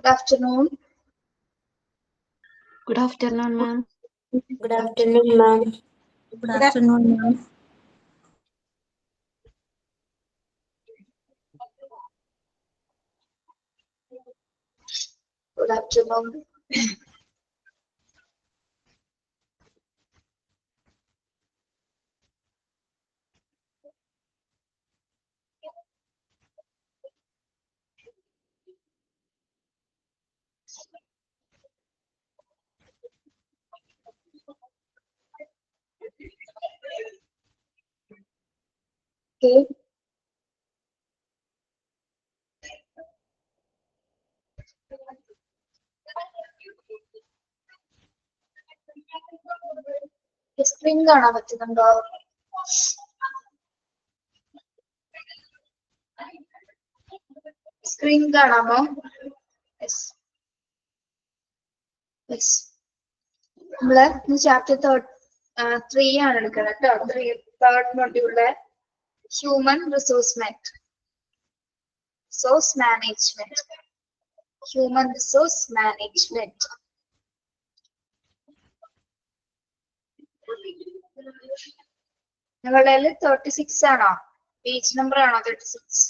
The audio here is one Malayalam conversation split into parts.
Good afternoon. Good afternoon, ma'am. Good afternoon, ma'am. Good afternoon, ma'am. Good afternoon. Okay. Screen കാണാൻ പറ്റുന്നുണ്ടോ? സ്ക്രീൻ കാണാമോ? നമ്മള് ചാപ്റ്റർ 3 ആണ് എടുക്കുന്നത് കേട്ടോ. തേർഡ് മൊഡ്യൂളിലെ human resource management. Human resource management. നിങ്ങളുടെ 36 ആണോ? പേജ് നമ്പർ ആണോ 36?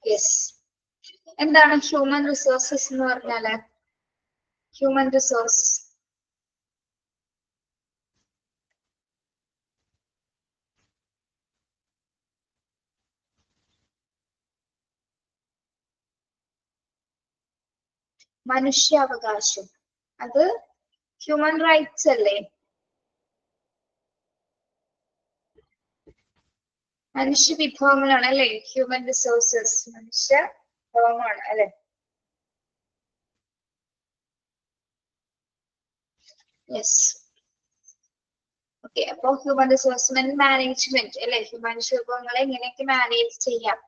യെസ്. എന്താണ് ഹ്യൂമൻ റിസോഴ്സസ് എന്ന് പറഞ്ഞാല്? ഹ്യൂമൻ റിസോഴ്സ് മനുഷ്യാവകാശം. അത് ഹ്യൂമൻ റൈറ്റ്സ് അല്ലേ? മനുഷ്യ വിഭവങ്ങളാണ് അല്ലെ? ഹ്യൂമൻ റിസോഴ്സസ് മനുഷ്യ വിഭവമാണ് അല്ലെ? യെസ്. ഓക്കെ, അപ്പൊ ഹ്യൂമൻ റിസോഴ്സ് മാനേജ്മെന്റ് അല്ലെ? മനുഷ്യ വിഭവങ്ങളെ എങ്ങനെയൊക്കെ മാനേജ് ചെയ്യാം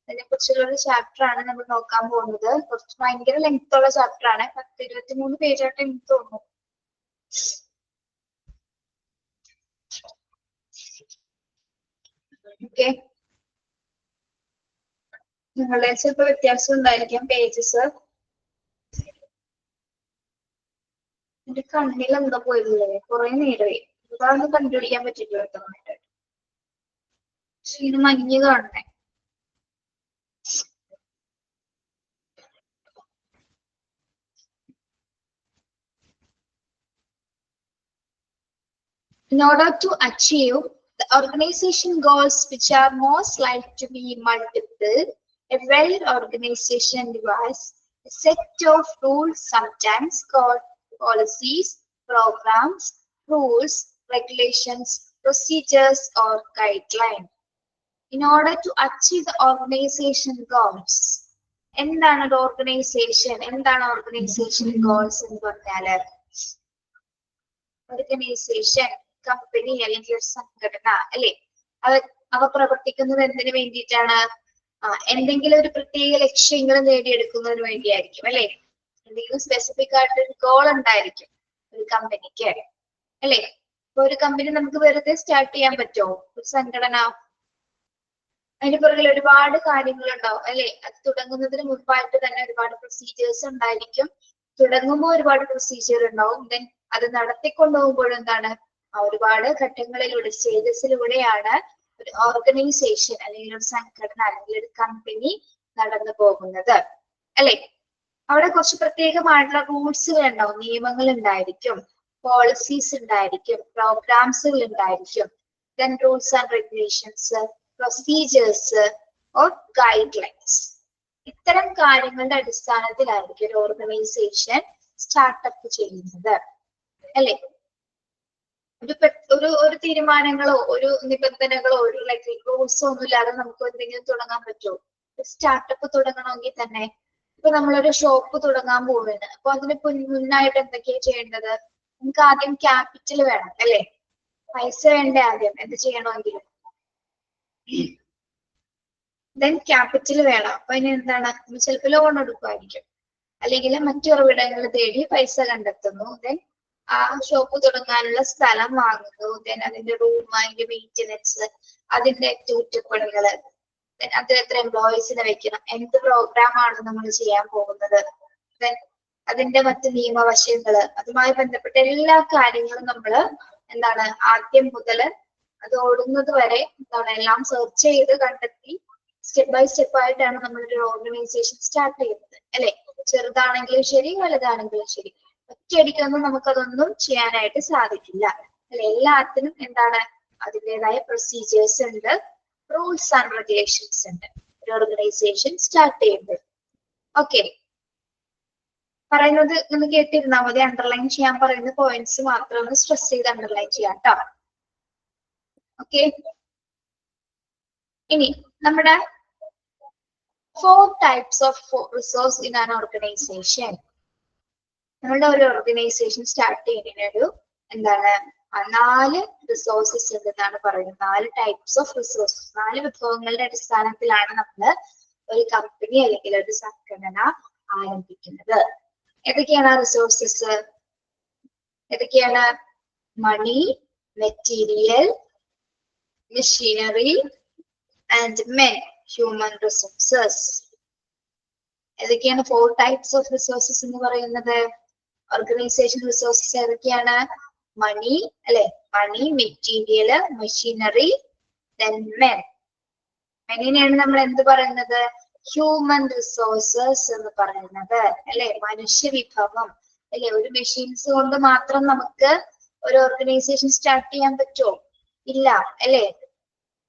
അതിനെ കുറിച്ചുള്ള ഒരു ചാപ്റ്റർ ആണ് നമ്മൾ നോക്കാൻ പോകുന്നത്. കുറച്ച് ഭയങ്കര ലെങ്ത് ഉള്ള ചാപ്റ്റർ ആണ്. 23 പേജായിട്ട് എനിക്ക് തോന്നുന്നു. ഓക്കെ, നിങ്ങളുടെ ചിലപ്പോൾ വ്യത്യാസം ഉണ്ടായിരിക്കാം പേജസ്. എന്റെ കണ്ണിൽ എന്താ പോയില്ലേ? കുറെ നേരമായി ഇതാണെന്ന് കണ്ടുപിടിക്കാൻ പറ്റില്ല വ്യക്തമായിട്ട്. പക്ഷെ ഇത് മഞ്ഞ് കാണണേ. In order to achieve the organization goals, which are most likely to be multiple, a well-organization devises a set of rules, sometimes called policies, programs, rules, regulations, procedures, or guidelines. In order to achieve the organization goals, എന്താണ് ഒരു ഓർഗനൈസേഷൻ? എന്താണ് ഓർഗനൈസേഷൻ ഗോൾസ് എന്ന് പറഞ്ഞാല്? ഓർഗനൈസേഷൻ, കമ്പനി അല്ലെങ്കിൽ ഒരു സംഘടന അല്ലെ, അവ പ്രവർത്തിക്കുന്നത് എന്തിനു വേണ്ടിയിട്ടാണ്? എന്തെങ്കിലും ഒരു പ്രത്യേക ലക്ഷ്യങ്ങൾ നേടിയെടുക്കുന്നതിന് വേണ്ടിയായിരിക്കും അല്ലെ? എന്തെങ്കിലും സ്പെസിഫിക് ആയിട്ടൊരു ഗോൾ ഉണ്ടായിരിക്കും ഒരു കമ്പനിക്ക് അല്ലെ? ഇപ്പൊ ഒരു കമ്പനി നമുക്ക് വെറുതെ സ്റ്റാർട്ട് ചെയ്യാൻ പറ്റുമോ? ഒരു സംഘടന അതിന് പുറകിൽ ഒരുപാട് കാര്യങ്ങൾ ഉണ്ടാവും അല്ലെ? അത് തുടങ്ങുന്നതിന് മുൻപായിട്ട് തന്നെ ഒരുപാട് പ്രൊസീജിയേഴ്സ് ഉണ്ടായിരിക്കും. തുടങ്ങുമ്പോൾ ഒരുപാട് പ്രൊസീജിയർ ഉണ്ടാവും. ദെൻ അത് നടത്തിക്കൊണ്ടുപോകുമ്പോൾ എന്താണ്? ഒരുപാട് ഘട്ടങ്ങളിലൂടെ സ്റ്റേജസിലൂടെയാണ് ഒരു ഓർഗനൈസേഷൻ അല്ലെങ്കിൽ ഒരു സംഘടന അല്ലെങ്കിൽ ഒരു കമ്പനി നടന്നു പോകുന്നത് അല്ലെ? അവിടെ കുറച്ച് പ്രത്യേകമായിട്ടുള്ള റൂൾസുകൾ ഉണ്ടാവും, നിയമങ്ങൾ ഉണ്ടായിരിക്കും, പോളിസീസ് ഉണ്ടായിരിക്കും, പ്രോഗ്രാംസുകൾ ഉണ്ടായിരിക്കും, then rules and regulations, procedures or guide lines. ഇത്തരം കാര്യങ്ങളുടെ അടിസ്ഥാനത്തിലായിരിക്കും ഒരു ഓർഗനൈസേഷൻ സ്റ്റാർട്ടപ്പ് ചെയ്യുന്നത് അല്ലെ? ഒരു തീരുമാനങ്ങളോ ഒരു നിബന്ധനകളോ ഒരു റൂൾസോ ഒന്നും ഇല്ലാതെ നമുക്ക് എന്തെങ്കിലും തുടങ്ങാൻ പറ്റുമോ? സ്റ്റാർട്ടപ്പ് തുടങ്ങണമെങ്കിൽ തന്നെ ഇപ്പൊ നമ്മളൊരു ഷോപ്പ് തുടങ്ങാൻ പോവുകയാണ്. അപ്പൊ അതിന് മുന്നായിട്ട് എന്തൊക്കെയാ ചെയ്യേണ്ടത്? നമുക്ക് ആദ്യം ക്യാപിറ്റൽ വേണം അല്ലെ? പൈസ വേണ്ടേ ആദ്യം എന്ത് ചെയ്യണമെങ്കിലും? ദെൻ ക്യാപിറ്റൽ വേണം. അപ്പൊ അതിന് എന്താണ്? ചിലപ്പോൾ ലോൺ എടുക്കുമായിരിക്കും, അല്ലെങ്കിൽ മറ്റുറവിടങ്ങൾ തേടി പൈസ കണ്ടെത്തുന്നു. ദെൻ ആ ഷോപ്പ് തുടങ്ങാനുള്ള സ്ഥലം വാങ്ങുന്നു. ദെൻ അതിന്റെ റൂം, അതിന്റെ മെയിൻ്റെനൻസ്, അതിന്റെ അറ്റകുറ്റപ്പണികള്, അത് എത്ര എംപ്ലോയീസിനെ വെക്കണം, എന്ത് പ്രോഗ്രാം ആണ് നമ്മൾ ചെയ്യാൻ പോകുന്നത്, അതിന്റെ മറ്റ് നിയമവശങ്ങള്, അതുമായി ബന്ധപ്പെട്ട എല്ലാ കാര്യങ്ങളും നമ്മൾ എന്താണ് ആദ്യം മുതൽ അത് ഓടുന്നത് വരെ എന്താണ് എല്ലാം സെർച്ച് ചെയ്ത് കണ്ടെത്തി സ്റ്റെപ്പ് ബൈ സ്റ്റെപ്പ് ആയിട്ടാണ് നമ്മളൊരു ഓർഗനൈസേഷൻ സ്റ്റാർട്ട് ചെയ്യുന്നത് അല്ലെ. ചെറുതാണെങ്കിലും ശരി വലുതാണെങ്കിലും ശരി ഒറ്റയടിക്കൊന്നും നമുക്കതൊന്നും ചെയ്യാനായിട്ട് സാധിക്കില്ല അല്ലെ. എല്ലാത്തിനും എന്താണ് അതിൻ്റെതായ പ്രൊസീജിയേഴ്സ് ഉണ്ട്, റൂൾസ് ആൻഡ് റെഗുലേഷൻസ് ഉണ്ട് ഒരു ഓർഗനൈസേഷൻ സ്റ്റാർട്ട് ചെയ്യുമ്പോൾ. ഓക്കെ, പറയുന്നത് ഒന്ന് കേട്ടിരുന്നാൽ മതി. അണ്ടർലൈൻ ചെയ്യാൻ പറയുന്ന പോയിന്റ്സ് മാത്രം ഒന്ന് സ്ട്രെസ് ചെയ്ത് അണ്ടർലൈൻ ചെയ്യാം കേട്ടോ. ഓക്കെ, ഇനി നമ്മുടെ 4 types of resource in an organization. നമ്മളുടെ ഒരു ഓർഗനൈസേഷൻ സ്റ്റാർട്ട് ചെയ്യുന്നതിനൊരു എന്താണ് 4 റിസോഴ്സസ് ഉണ്ടെന്നാണ് പറയുന്നത്. 4 ടൈപ്സ് ഓഫ് റിസോഴ്സസ്, 4 വിഭവങ്ങളുടെ അടിസ്ഥാനത്തിലാണ് നമ്മൾ ഒരു കമ്പനി അല്ലെങ്കിൽ ഒരു സംഘടന ആരംഭിക്കുന്നത്. ഏതൊക്കെയാണ് ആ റിസോഴ്സസ്? ഏതൊക്കെയാണ്? Money, material, machinery and men, human resources. ഏതൊക്കെയാണ് 4 ടൈപ്സ് ഓഫ് റിസോഴ്സസ് എന്ന് പറയുന്നത്? ഓർഗനൈസേഷൻ റിസോഴ്സസ് ഏതൊക്കെയാണ്? മണി അല്ലെ, മണി, മെറ്റീരിയൽ, മെഷീനറി, then men. മെനിനെയാണ് നമ്മൾ എന്ത് പറയുന്നത്? ഹ്യൂമൻ റിസോഴ്സസ് എന്ന് പറയുന്നത് അല്ലെ, മനുഷ്യ വിഭവം അല്ലെ. ഒരു മെഷീൻസ് കൊണ്ട് മാത്രം നമുക്ക് ഒരു ഓർഗനൈസേഷൻ സ്റ്റാർട്ട് ചെയ്യാൻ പറ്റുമോ? ഇല്ല അല്ലെ.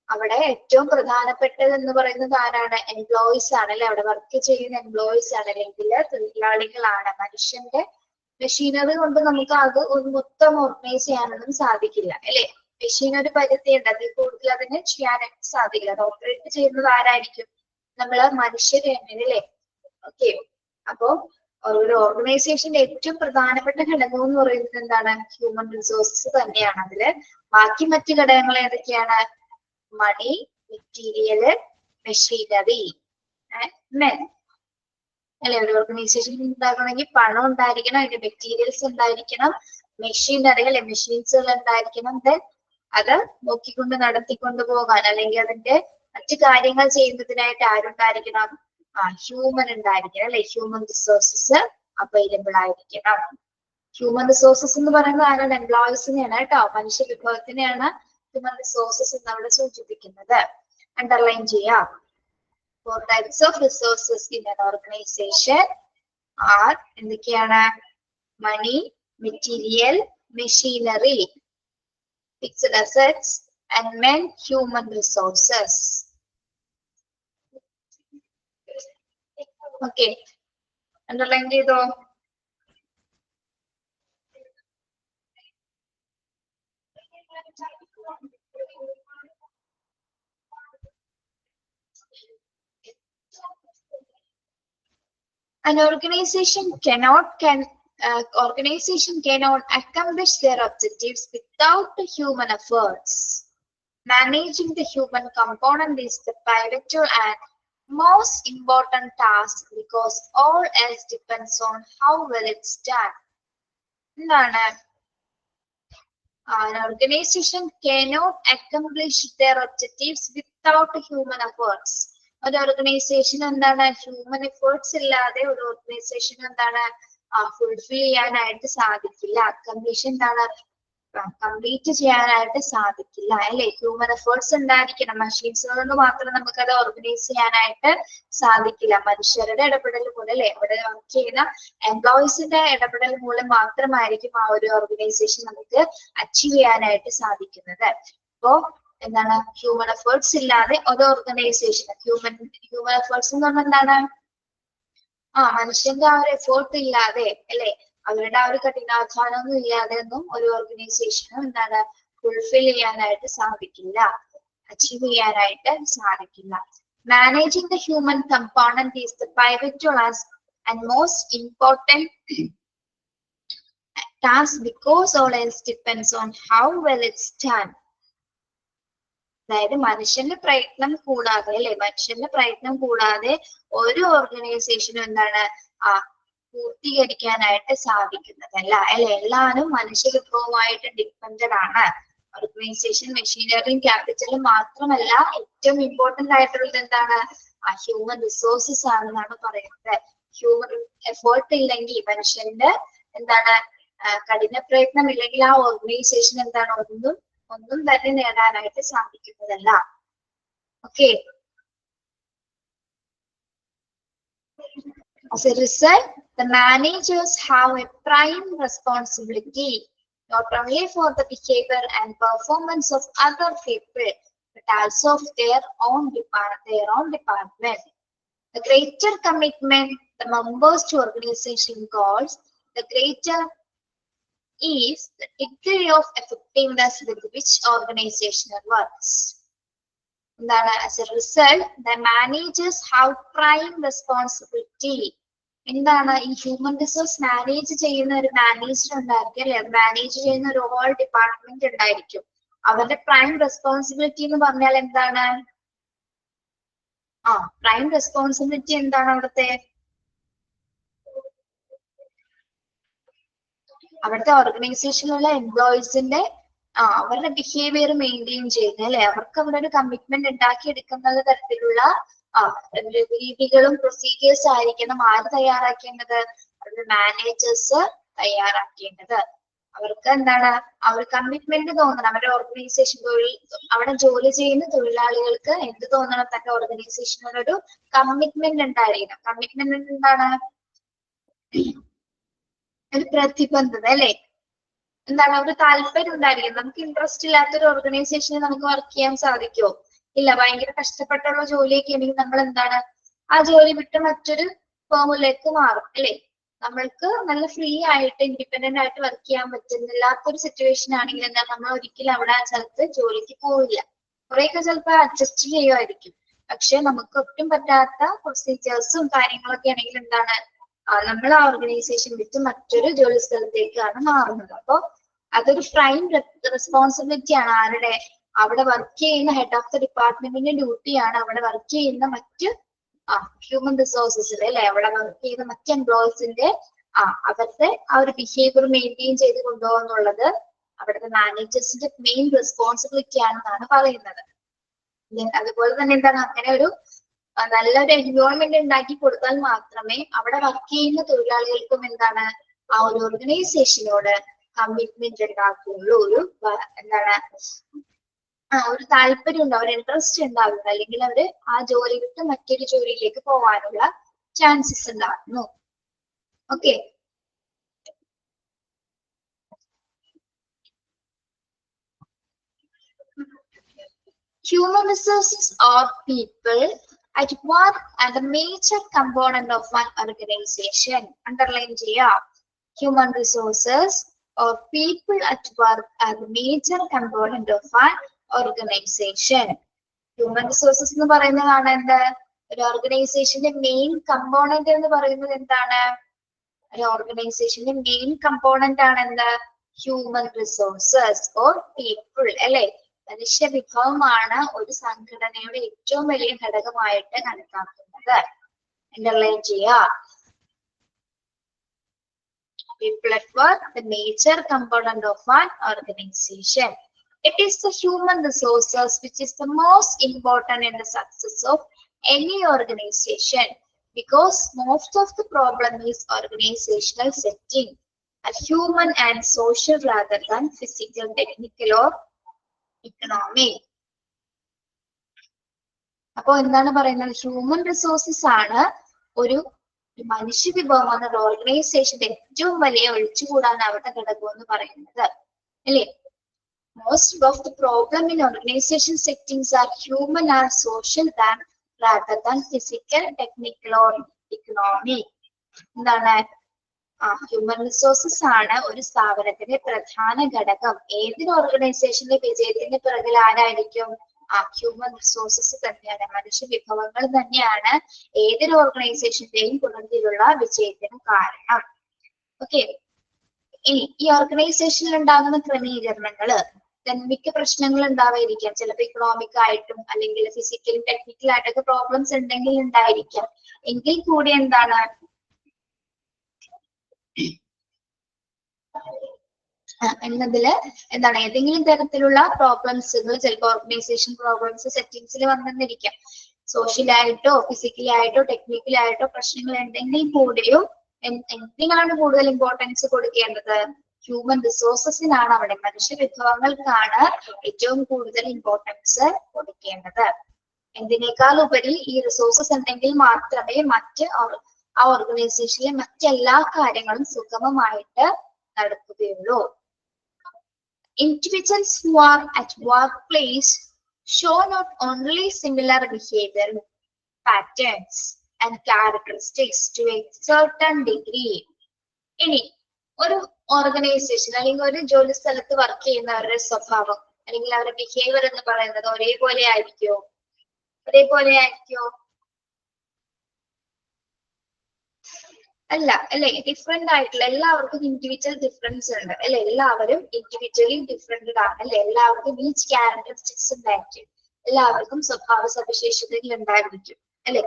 അവിടെ ഏറ്റവും പ്രധാനപ്പെട്ടത് എന്ന് പറയുന്നത് ആരാണ്? എംപ്ലോയീസ് ആണ് അല്ലെ. അവിടെ വർക്ക് ചെയ്യുന്ന എംപ്ലോയീസ് ആണ്, അല്ലെങ്കിൽ തൊഴിലാളികളാണ്. മനുഷ്യന്റെ മെഷീനറി കൊണ്ട് നമുക്ക് അത് ഒരു മൊത്തം ഓർഗനൈസ് ചെയ്യാനൊന്നും സാധിക്കില്ല അല്ലെ. മെഷീൻ ഒരു പരിധിയുണ്ട്, അതിൽ കൂടുതൽ അതിന് ചെയ്യാനായിട്ട് സാധിക്കില്ല. അത് ഓപ്പറേറ്റ് ചെയ്യുന്നത് ആരായിരിക്കും? നമ്മള് മനുഷ്യര് തന്നെ അല്ലെ. ഓക്കെ, അപ്പോ ഒരു ഓർഗനൈസേഷന്റെ ഏറ്റവും പ്രധാനപ്പെട്ട ഘടകം എന്ന് പറയുന്നത് എന്താണ്? ഹ്യൂമൻ റിസോഴ്സസ് തന്നെയാണ്. അതില് ബാക്കി മറ്റു ഘടകങ്ങൾ ഏതൊക്കെയാണ്? Money, material, machinery and men അല്ലെ. ഒരു ഓർഗനൈസേഷൻ ഉണ്ടാകണമെങ്കിൽ പണം ഉണ്ടായിരിക്കണം, അതിന്റെ മെറ്റീരിയൽസ് ഉണ്ടായിരിക്കണം, മെഷീനറി അല്ലെ, മെഷീൻസുകൾ ഉണ്ടായിരിക്കണം. ദെൻ അത് നോക്കിക്കൊണ്ട് നടത്തിക്കൊണ്ട് പോകാൻ അല്ലെങ്കിൽ അതിന്റെ മറ്റു കാര്യങ്ങൾ ചെയ്യുന്നതിനായിട്ട് ആരുണ്ടായിരിക്കണം? ഹ്യൂമൻ ഉണ്ടായിരിക്കണം അല്ലെ. ഹ്യൂമൻ റിസോഴ്സസ് അവൈലബിൾ ആയിരിക്കണം. ഹ്യൂമൻ റിസോഴ്സസ് എന്ന് പറയുന്നത് ആരാണ്? എംപ്ലോയീസിനെയാണ് കേട്ടോ, മനുഷ്യ വിഭവത്തിനെയാണ് ഹ്യൂമൻ റിസോഴ്സസ് എന്ന് അവിടെ സൂചിപ്പിക്കുന്നത്. അണ്ടർലൈൻ ചെയ്യാം. 4 types of resources in an organization are എന്തൊക്കെയാണ്? Money, material, machinery, fixed assets and men, human resources. Okay, underline ചെയ്തോ? An organization cannot accomplish their objectives without the human efforts. Managing the human component is the pivotal and most important task because all else depends on how well it's done. എന്താണ്? An organization cannot accomplish their objectives without human efforts. ഒരു ഓർഗനൈസേഷൻ എന്താണ്? ഹ്യൂമൻ എഫേർട്സ് ഇല്ലാതെ ഒരു ഓർഗനൈസേഷൻ എന്താണ് ഫുൾഫിൽ ചെയ്യാനായിട്ട് സാധിക്കില്ല. അക്കംപ്ലീഷ് എന്താണ്? കംപ്ലീറ്റ് ചെയ്യാനായിട്ട് സാധിക്കില്ല അല്ലെ. ഹ്യൂമൻ എഫേർട്സ് ഉണ്ടായിരിക്കണം. മെഷീൻസ് കൊണ്ട് മാത്രം നമുക്ക് അത് ഓർഗനൈസ് ചെയ്യാനായിട്ട് സാധിക്കില്ല. മനുഷ്യരുടെ ഇടപെടൽ മൂലം അല്ലെ, അവിടെ വർക്ക് ചെയ്യുന്ന എംപ്ലോയീസിന്റെ ഇടപെടൽ മൂലം മാത്രമായിരിക്കും ആ ഒരു ഓർഗനൈസേഷൻ നമുക്ക് അച്ചീവ് ചെയ്യാനായിട്ട് സാധിക്കുന്നത്. അപ്പോ എന്താണ്? ഹ്യൂമൻ എഫേർട്സ് ഇല്ലാതെ ഒരു ഓർഗനൈസേഷൻ, ഹ്യൂമൻ എഫേർട്സ് എന്ന് പറഞ്ഞാൽ എന്താണ്? മനുഷ്യന്റെ ആ ഒരു എഫേർട്ട് ഇല്ലാതെ അല്ലെ, അവരുടെ ആ ഒരു കഠിനാധ്വാനമൊന്നും ഇല്ലാതെ ഒന്നും ഒരു ഓർഗനൈസേഷനും എന്താണ് ഫുൾഫിൽ ചെയ്യാനായിട്ട് സാധിക്കില്ല, അച്ചീവ് ചെയ്യാനായിട്ട് സാധിക്കില്ല. Managing the human component is the pivotal and most important task because all else depends on how well it's done. അതായത് മനുഷ്യന്റെ പ്രയത്നം കൂടാതെ അല്ലെ, മനുഷ്യന്റെ പ്രയത്നം കൂടാതെ ഒരു ഓർഗനൈസേഷനും എന്താണ് പൂർത്തീകരിക്കാനായിട്ട് സാധിക്കുന്നതല്ല അല്ലെ. എല്ലാവരും മനുഷ്യ വിഭവമായിട്ട് ഡിപ്പെൻഡഡ് ആണ്. ഓർഗനൈസേഷൻ മെഷീനറിയും ക്യാപിറ്റലും മാത്രമല്ല, ഏറ്റവും ഇമ്പോർട്ടന്റ് ആയിട്ടുള്ളത് എന്താണ്? ഹ്യൂമൻ റിസോഴ്സസ് ആണെന്നാണ് പറയുന്നത്. ഹ്യൂമൻ എഫേർട്ട് ഇല്ലെങ്കിൽ, മനുഷ്യന്റെ എന്താണ് കഠിന പ്രയത്നം ഇല്ലെങ്കിൽ ആ ഓർഗനൈസേഷൻ എന്താണ് ഒന്നും തന്നെ നേടാനായിട്ട് സാധിക്കുന്നതല്ല. Okay. As a result, the managers have a prime responsibility not only for the behavior and performance of other people, but also of their own department. The greater commitment the members to organization goals, the greater is the degree of effectiveness with which organization works. As a result, the managers have prime responsibility. എന്താണ് ഈ ഹ്യൂമൻ റിസോഴ്സ് മാനേജ് ചെയ്യുന്ന ഒരു മാനേജർ ഉണ്ടായിരിക്കും അല്ലെ, മാനേജ് ചെയ്യുന്ന ഒരു ഹോൾ ഡിപ്പാർട്ട്മെന്റ് ഉണ്ടായിരിക്കും. അവരുടെ പ്രൈം റെസ്പോൺസിബിലിറ്റി എന്ന് പറഞ്ഞാൽ എന്താണ്? പ്രൈം റെസ്പോൺസിബിലിറ്റി എന്താണ് അവിടുത്തെ? അവിടുത്തെ ഓർഗനൈസേഷനിലുള്ള എംപ്ലോയീസിന്റെ അവരുടെ ബിഹേവിയർ മെയിൻറ്റെയിൻ ചെയ്യുന്നത് അല്ലെ, അവർക്ക് അവിടെ ഒരു കമ്മിറ്റ്മെന്റ് ഉണ്ടാക്കിയെടുക്കുന്ന തരത്തിലുള്ള രീതികളും പ്രൊസീജിയേഴ്സ് ആയിരിക്കണം ആര് തയ്യാറാക്കേണ്ടത്? അവരുടെ മാനേജേഴ്സ് തയ്യാറാക്കേണ്ടത്. അവർക്ക് എന്താണ് അവർ കമ്മിറ്റ്മെന്റ് തോന്നണം. അവരുടെ ഓർഗനൈസേഷൻ അവിടെ ജോലി ചെയ്യുന്ന തൊഴിലാളികൾക്ക് എന്ത് തോന്നണം? തന്റെ ഓർഗനൈസേഷനോടൊരു കമ്മിറ്റ്മെന്റ് ഉണ്ടായിരിക്കണം. കമ്മിറ്റ്മെന്റ് എന്താണ്? ഒരു പ്രതിബദ്ധത അല്ലെ, എന്താണ് ഒരു താല്പര്യം ഉണ്ടായിരിക്കും. നമുക്ക് ഇൻട്രസ്റ്റ് ഇല്ലാത്തൊരു ഓർഗനൈസേഷനിൽ നമുക്ക് വർക്ക് ചെയ്യാൻ സാധിക്കുമോ? ഇല്ല. ഭയങ്കര കഷ്ടപ്പെട്ടുള്ള ജോലിയൊക്കെ ഉണ്ടെങ്കിൽ നമ്മൾ എന്താണ് ആ ജോലി വിട്ട് മറ്റൊരു ഫോമിലേക്ക് മാറും അല്ലെ. നമ്മൾക്ക് നല്ല ഫ്രീ ആയിട്ട് ഇൻഡിപെൻഡന്റ് ആയിട്ട് വർക്ക് ചെയ്യാൻ പറ്റുന്നില്ലാത്തൊരു സിറ്റുവേഷൻ ആണെങ്കിൽ എന്താ നമ്മൾ ഒരിക്കലും അവിടെ ആ സ്ഥലത്ത് ജോലിക്ക് പോവില്ല. കുറെയൊക്കെ ചിലപ്പോൾ അഡ്ജസ്റ്റ് ചെയ്യുമായിരിക്കും. പക്ഷെ നമുക്ക് ഒട്ടും പറ്റാത്ത പ്രൊസീജിയേഴ്സും കാര്യങ്ങളൊക്കെ ആണെങ്കിൽ എന്താണ് നമ്മൾ ആ ഓർഗനൈസേഷൻ വിട്ട് മറ്റൊരു ജോലി സ്ഥലത്തേക്കാണ് മാറുന്നത്. അപ്പൊ അതൊരു പ്രൈം റെസ്പോൺസിബിലിറ്റി ആണ് ആരുടെ? അവിടെ വർക്ക് ചെയ്യുന്ന ഹെഡ് ഓഫ് ദ ഡിപ്പാർട്ട്മെന്റിന്റെ ഡ്യൂട്ടിയാണ് അവിടെ വർക്ക് ചെയ്യുന്ന മറ്റ് ഹ്യൂമൻ റിസോഴ്സസിൽ അല്ലെ, അവിടെ വർക്ക് ചെയ്യുന്ന മറ്റ് എംപ്ലോയീസിന്റെ അവരുടെ ആ ഒരു ബിഹേവിയർ മെയിൻറ്റെയിൻ ചെയ്ത് കൊണ്ടുപോകുന്നുള്ളത് അവിടുത്തെ മാനേജേഴ്സിന്റെ മെയിൻ റെസ്പോൺസിബിലിറ്റി ആണെന്നാണ് പറയുന്നത്. അതുപോലെ തന്നെ എന്താണ് അങ്ങനെ ഒരു നല്ലൊരു എൻവയോൺമെന്റ് ഉണ്ടാക്കി കൊടുത്താൽ മാത്രമേ അവിടെ വർക്ക് ചെയ്യുന്ന തൊഴിലാളികൾക്കും എന്താണ് ആ ഒരു ഓർഗനൈസേഷനോട് കമ്മിറ്റ്മെന്റ് ഉണ്ടാക്കുകയുള്ളൂ. എന്താണ് ഒരു താല്പര്യം ഉണ്ടാവും, ഒരു ഇൻട്രസ്റ്റ് ഉണ്ടാവുക, അല്ലെങ്കിൽ അവര് ആ ജോലി വിട്ട് മറ്റൊരു ജോലിയിലേക്ക് പോകാനുള്ള ചാൻസസ് ഉണ്ടാകുന്നു. Okay. Human resources are people at work and a major component of one organization. Underline ചെയ്യാം. Human resources or people at work are the major component of one organization. Human resources എന്ന് പറയുന്നതാണ് എന്ത്? ഒരു ഓർഗനൈസേഷന്റെ മെയിൻ കമ്പോണന്റ് എന്ന് പറയുന്നത് എന്താണ്? ഒരു ഓർഗനൈസേഷന്റെ മെയിൻ കമ്പോണന്റ് ആണ് എന്ത്? ഹ്യൂമൻ റിസോഴ്സസ് ഓർ പീപ്പിൾ അല്ലെ. മനുഷ്യ വിഭവമാണ് ഒരു സംഘടനയുടെ ഏറ്റവും വലിയ ഘടകമായിട്ട് കണക്കാക്കുന്നത്. അണ്ടർലൈൻ ചെയ്യാം. People at work, the major component of one organization. It is the human resources which is the most important in the success of any organization, because most of the problem is organizational setting, are human and social rather than physical, technical or economic. അപ്പൊ എന്താണ് പറയുന്നത്? ഹ്യൂമൻ റിസോഴ്സസ് ആണ് ഒരു മനുഷ്യ വിഭവമാണ് ഒരു ഓർഗനൈസേഷന്റെ ഏറ്റവും വലിയ ഒഴിച്ചുകൂടാനാവാത്ത ഘടകം എന്ന് പറയുന്നത് അല്ലേ. Most of the problem in organization settings are human and social rather than physical, technical or economic. എന്താണ് ഹ്യൂമൻ റിസോഴ്സസ് ആണ് ഒരു സ്ഥാപനത്തിന്റെ പ്രധാന ഘടകം. ഏതൊരു ഓർഗനൈസേഷന്റെ വിജയത്തിന്റെ പിറകിൽ ആരായിരിക്കും? ഹ്യൂമൻ റിസോഴ്സസ് തന്നെയാണ്, മനുഷ്യ വിഭവങ്ങൾ തന്നെയാണ് ഏതൊരു ഓർഗനൈസേഷന്റെയും പുറകിലുള്ള വിജയത്തിന് കാരണം. ഓക്കെ. ഇനി ഈ ഓർഗനൈസേഷനിൽ ഉണ്ടാകുന്ന ക്രമീകരണങ്ങള് മിക്ക പ്രശ്നങ്ങൾ ഉണ്ടാവാതിരിക്കാം. ചിലപ്പോൾ ഇക്കണോമിക് ആയിട്ടും അല്ലെങ്കിൽ ഫിസിക്കലും ടെക്നിക്കൽ ആയിട്ടൊക്കെ പ്രോബ്ലംസ് ഉണ്ടെങ്കിൽ ഉണ്ടായിരിക്കാം. എങ്കിൽ കൂടി എന്താണ് എന്നതില് എന്താണ് ഏതെങ്കിലും തരത്തിലുള്ള പ്രോബ്ലംസുകൾ ചിലപ്പോൾ ഓർഗനൈസേഷൻ പ്രോബ്ലംസ് സെറ്റിംഗ്സിൽ വന്നെന്നിരിക്കാം. സോഷ്യലായിട്ടോ ഫിസിക്കലായിട്ടോ ടെക്നിക്കലായിട്ടോ പ്രശ്നങ്ങൾ ഉണ്ടെങ്കിൽ കൂടിയും എന്തിനാണ് കൂടുതൽ ഇമ്പോർട്ടൻസ് കൊടുക്കേണ്ടത്? ഹ്യൂമൻ റിസോഴ്സസിനാണ്, അവിടെ മനുഷ്യ വിഭവങ്ങൾക്കാണ് ഏറ്റവും കൂടുതൽ ഇമ്പോർട്ടൻസ് കൊടുക്കേണ്ടത്. എന്തിനേക്കാൾ ഉപരി ഈ റിസോഴ്സസ് ഉണ്ടെങ്കിൽ മാത്രമേ ആ ഓർഗനൈസേഷനിലെ മറ്റെല്ലാ കാര്യങ്ങളും സുഗമമായിട്ട് നടക്കുകയുള്ളൂ. Individuals who are at workplace show not only similar behavior patterns and characteristics to a certain degree. ഇനി ഒരു ഓർഗനൈസേഷൻ അല്ലെങ്കിൽ ഒരു ജോലി സ്ഥലത്ത് വർക്ക് ചെയ്യുന്നവരുടെ സ്വഭാവം അല്ലെങ്കിൽ അവരുടെ ബിഹേവിയർ എന്ന് പറയുന്നത് ഒരേപോലെ ആയിരിക്കോ? അല്ല അല്ലെ, ഡിഫറെന്റ് ആയിട്ടുള്ള എല്ലാവർക്കും ഇൻഡിവിജ്വൽ ഡിഫറൻസ് ഉണ്ട് അല്ലെ, എല്ലാവരും ഇൻഡിവിജ്വലി ഡിഫറെന്റ് ആണ് അല്ലെ, എല്ലാവർക്കും ഈച്ച് ക്യാരക്ടറിസ്റ്റിക്സ് ഉണ്ടായിരിക്കും, എല്ലാവർക്കും സ്വഭാവ സവിശേഷതകൾ ഉണ്ടായിരിക്കും അല്ലെ.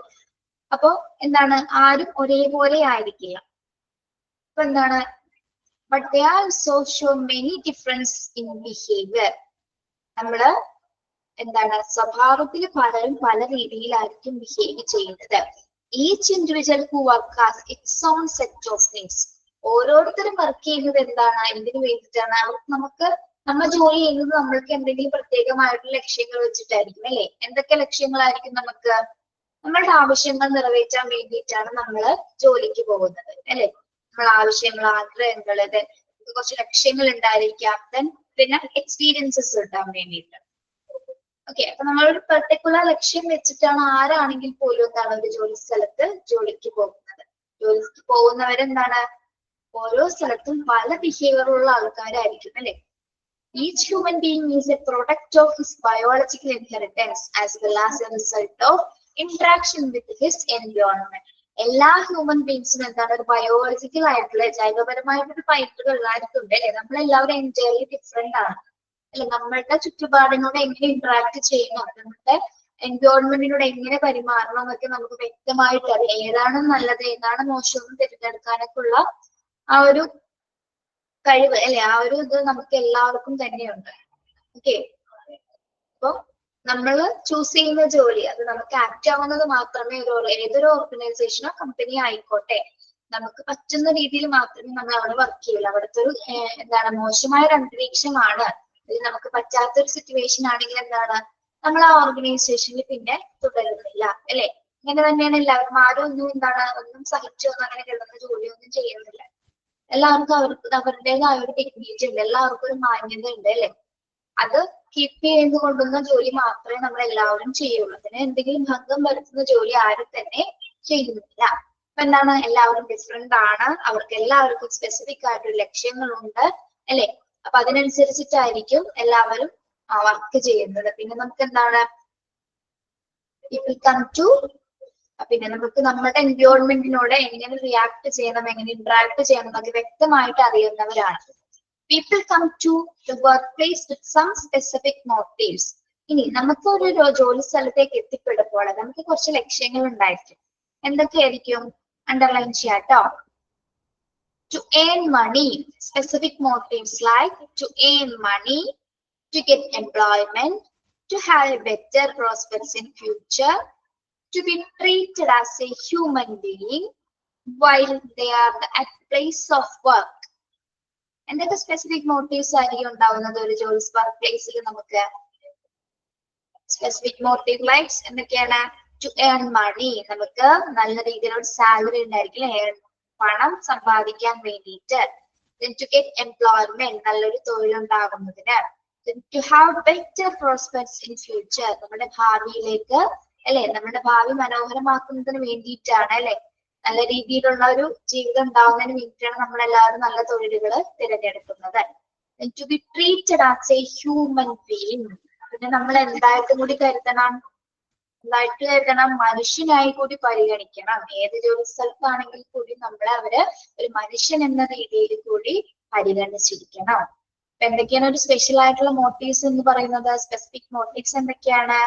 അപ്പോ എന്താണ്, ആരും ഒരേപോലെ ആയിരിക്കില്ല. അപ്പൊ എന്താണ്, but they also show many difference in behaviour. നമ്മള് എന്താണ്, സ്വഭാവത്തിൽ പലരും പല രീതിയിലായിരിക്കും ബിഹേവ് ചെയ്യുന്നത്. Each individual who work has its own set of things. ഓരോരുത്തരും വർക്ക് ചെയ്യുന്നത് എന്താണ്, എന്തിനു വേണ്ടിയിട്ടാണ്? നമ്മൾ ജോലി ചെയ്യുന്നത് നമ്മൾക്ക് എന്തെങ്കിലും പ്രത്യേകമായിട്ടുള്ള ലക്ഷ്യങ്ങൾ വെച്ചിട്ടായിരിക്കും അല്ലെ. എന്തൊക്കെ ലക്ഷ്യങ്ങളായിരിക്കും? നമ്മളുടെ ആവശ്യങ്ങൾ നിറവേറ്റാൻ വേണ്ടിയിട്ടാണ് നമ്മൾ ജോലിക്ക് പോകുന്നത് അല്ലെ. നമ്മൾ ആവശ്യങ്ങൾ, ആഗ്രഹങ്ങൾ, കുറച്ച് ലക്ഷ്യങ്ങൾ ഉണ്ടായിരിക്കാം. പിന്നെ എക്സ്പീരിയൻസസ് കിട്ടാൻ വേണ്ടിയിട്ട്. ഓക്കെ, അപ്പൊ നമ്മളൊരു പെർട്ടിക്കുലർ ലക്ഷ്യം വെച്ചിട്ടാണ് ആരാണെങ്കിൽ പോലും എന്താണ് ഒരു ജോലി സ്ഥലത്ത് ജോലിക്ക് പോകുന്നത്. ജോലിക്ക് പോകുന്നവരെന്താണ്, ഓരോ സ്ഥലത്തും പല ബിഹേവിയറുള്ള ആൾക്കാരായിരിക്കും അല്ലെ. Each human being is a product of his biological inheritance as well as a result of interaction with his environment. എല്ലാ ഹ്യൂമൻ ബീങ്സും എന്താണ്, ഒരു ബയോളജിക്കൽ ആയിട്ടുള്ള ജൈവപരമായിട്ടൊരു പൈപ്പുകളായിട്ടുണ്ട് അല്ലെ. നമ്മളെല്ലാവരും എൻറ്റയർലി ഡിഫറെന്റ് ആണ് അല്ലെ. നമ്മളുടെ ചുറ്റുപാടിനോട് എങ്ങനെ ഇന്ററാക്ട് ചെയ്യണം, നമ്മുടെ എൻവയോൺമെന്റിനോട് എങ്ങനെ പെരുമാറണം എന്നൊക്കെ നമുക്ക് വ്യക്തമായിട്ട് അറിയാം. ഏതാണ് നല്ലത്, ഏതാണ് മോശം തിരഞ്ഞെടുക്കാനൊക്കെ ഉള്ള ആ ഒരു കഴിവ് അല്ലെ, ആ ഒരു ഇത് നമുക്ക് എല്ലാവർക്കും തന്നെയുണ്ട്. ഓക്കെ, അപ്പൊ നമ്മൾ ചൂസ് ചെയ്യുന്ന ജോലി അത് നമുക്ക് ആക്ട് ആവുന്നത് മാത്രമേ ഏതൊരു ഓർഗനൈസേഷനോ കമ്പനിയോ ആയിക്കോട്ടെ നമുക്ക് പറ്റുന്ന രീതിയിൽ മാത്രമേ നമ്മൾ അവിടെ വർക്ക് ചെയ്യുള്ളൂ. അവിടുത്തെ ഒരു എന്താണ്, മോശമായ ഒരു അന്തരീക്ഷമാണ്, നമുക്ക് പറ്റാത്തൊരു സിറ്റുവേഷൻ ആണെങ്കിൽ എന്താണ്, നമ്മൾ ആ ഓർഗനൈസേഷനിൽ പിന്നെ തുടരുന്നില്ല അല്ലെ. ഇങ്ങനെ തന്നെയാണ് എല്ലാവരും. ആരും ഒന്നും സഹിച്ചൊന്നും അങ്ങനെ കിടന്ന ജോലിയൊന്നും ചെയ്യുന്നില്ല. എല്ലാവർക്കും അവരുടേതായ ഒരു ടെക്നീക്ക് ഉണ്ട്, എല്ലാവർക്കും ഒരു മാന്യത ഉണ്ട് അല്ലെ. അത് കീപ്പ് ചെയ്ത് കൊണ്ടുവന്ന ജോലി മാത്രമേ നമ്മൾ എല്ലാവരും ചെയ്യുള്ളൂ. അതിന് എന്തെങ്കിലും ഭംഗം വരുത്തുന്ന ജോലി ആരും തന്നെ ചെയ്യുന്നില്ല. അപ്പൊ എന്താണ്, എല്ലാവരും ഡിഫറെന്റ് ആണ്, അവർക്ക് എല്ലാവർക്കും സ്പെസിഫിക് ആയിട്ടൊരു ലക്ഷ്യങ്ങളുണ്ട് അല്ലെ. അപ്പൊ അതിനനുസരിച്ചിട്ടായിരിക്കും എല്ലാവരും വർക്ക് ചെയ്യുന്നത്. പിന്നെ നമുക്ക് എന്താണ്, പിന്നെ നമുക്ക് നമ്മുടെ എൻവയോൺമെന്റിനോട് എങ്ങനെ റിയാക്ട് ചെയ്യണം, എങ്ങനെ ഇന്ററാക്ട് ചെയ്യണം എന്നൊക്കെ വ്യക്തമായിട്ട് അറിയുന്നവരാണ്. People come to the workplace with some specific motives. ഇനി നമുക്ക് ഒരു ജോലി സ്ഥലത്തേക്ക് എത്തിപ്പെടുമ്പോൾ നമുക്ക് കുറച്ച് ലക്ഷ്യങ്ങൾ ഉണ്ടായിരിക്കും. എന്തൊക്കെയായിരിക്കും? അണ്ടർലൈൻ ചെയ്യാട്ടോ. To earn money, specific motives like to earn money, to get employment, to have a better prospects in future, to be treated as a human being while they are at place of work. എന്തൊക്കെ സ്പെസിഫിക് മോട്ടീവ്സ് ആയിരിക്കും ഉണ്ടാവുന്നത് ഒരു ജോലി വർക്ക് പ്ലേസിൽ? നമുക്ക് സ്പെസിഫിക് മോട്ടീവ് ലൈക്സ് എന്തൊക്കെയാണ്? ടു ഏൺ മണി, നമുക്ക് നല്ല രീതിയിലുള്ള സാലറി ഉണ്ടായിരിക്കും, പണം സമ്പാദിക്കാൻ വേണ്ടിയിട്ട്. ടു ഗെറ്റ് എംപ്ലോയ്മെന്റ്, നല്ലൊരു തൊഴിലുണ്ടാകുന്നതിന്. To have better prospects in future, നമ്മുടെ ഭാവിയിലേക്ക് അല്ലെ, നമ്മുടെ ഭാവി മനോഹരമാക്കുന്നതിന് വേണ്ടിയിട്ടാണ് അല്ലെ, നല്ല രീതിയിലുള്ള ഒരു ജീവിതം ഉണ്ടാവുന്നതിന് വേണ്ടിയിട്ടാണ് നമ്മൾ എല്ലാവരും നല്ല തൊഴിലുകൾ തിരഞ്ഞെടുക്കുന്നത്. To be treated as a human being, പിന്നെ നമ്മൾ എന്തായിട്ടും കൂടി കരുതണം, മനുഷ്യനായി കൂടി പരിഗണിക്കണം. ഏത് ജോലി സ്ഥലത്താണെങ്കിൽ കൂടി നമ്മളെ അവര് ഒരു മനുഷ്യൻ എന്ന രീതിയിൽ കൂടി പരിഗണിച്ചിരിക്കണം. അപ്പൊ എന്തൊക്കെയാണ് ഒരു സ്പെഷ്യൽ ആയിട്ടുള്ള മോട്ടീവ്സ് എന്ന് പറയുന്നത്? സ്പെസിഫിക് മോട്ടീവ്സ് എന്തൊക്കെയാണ്?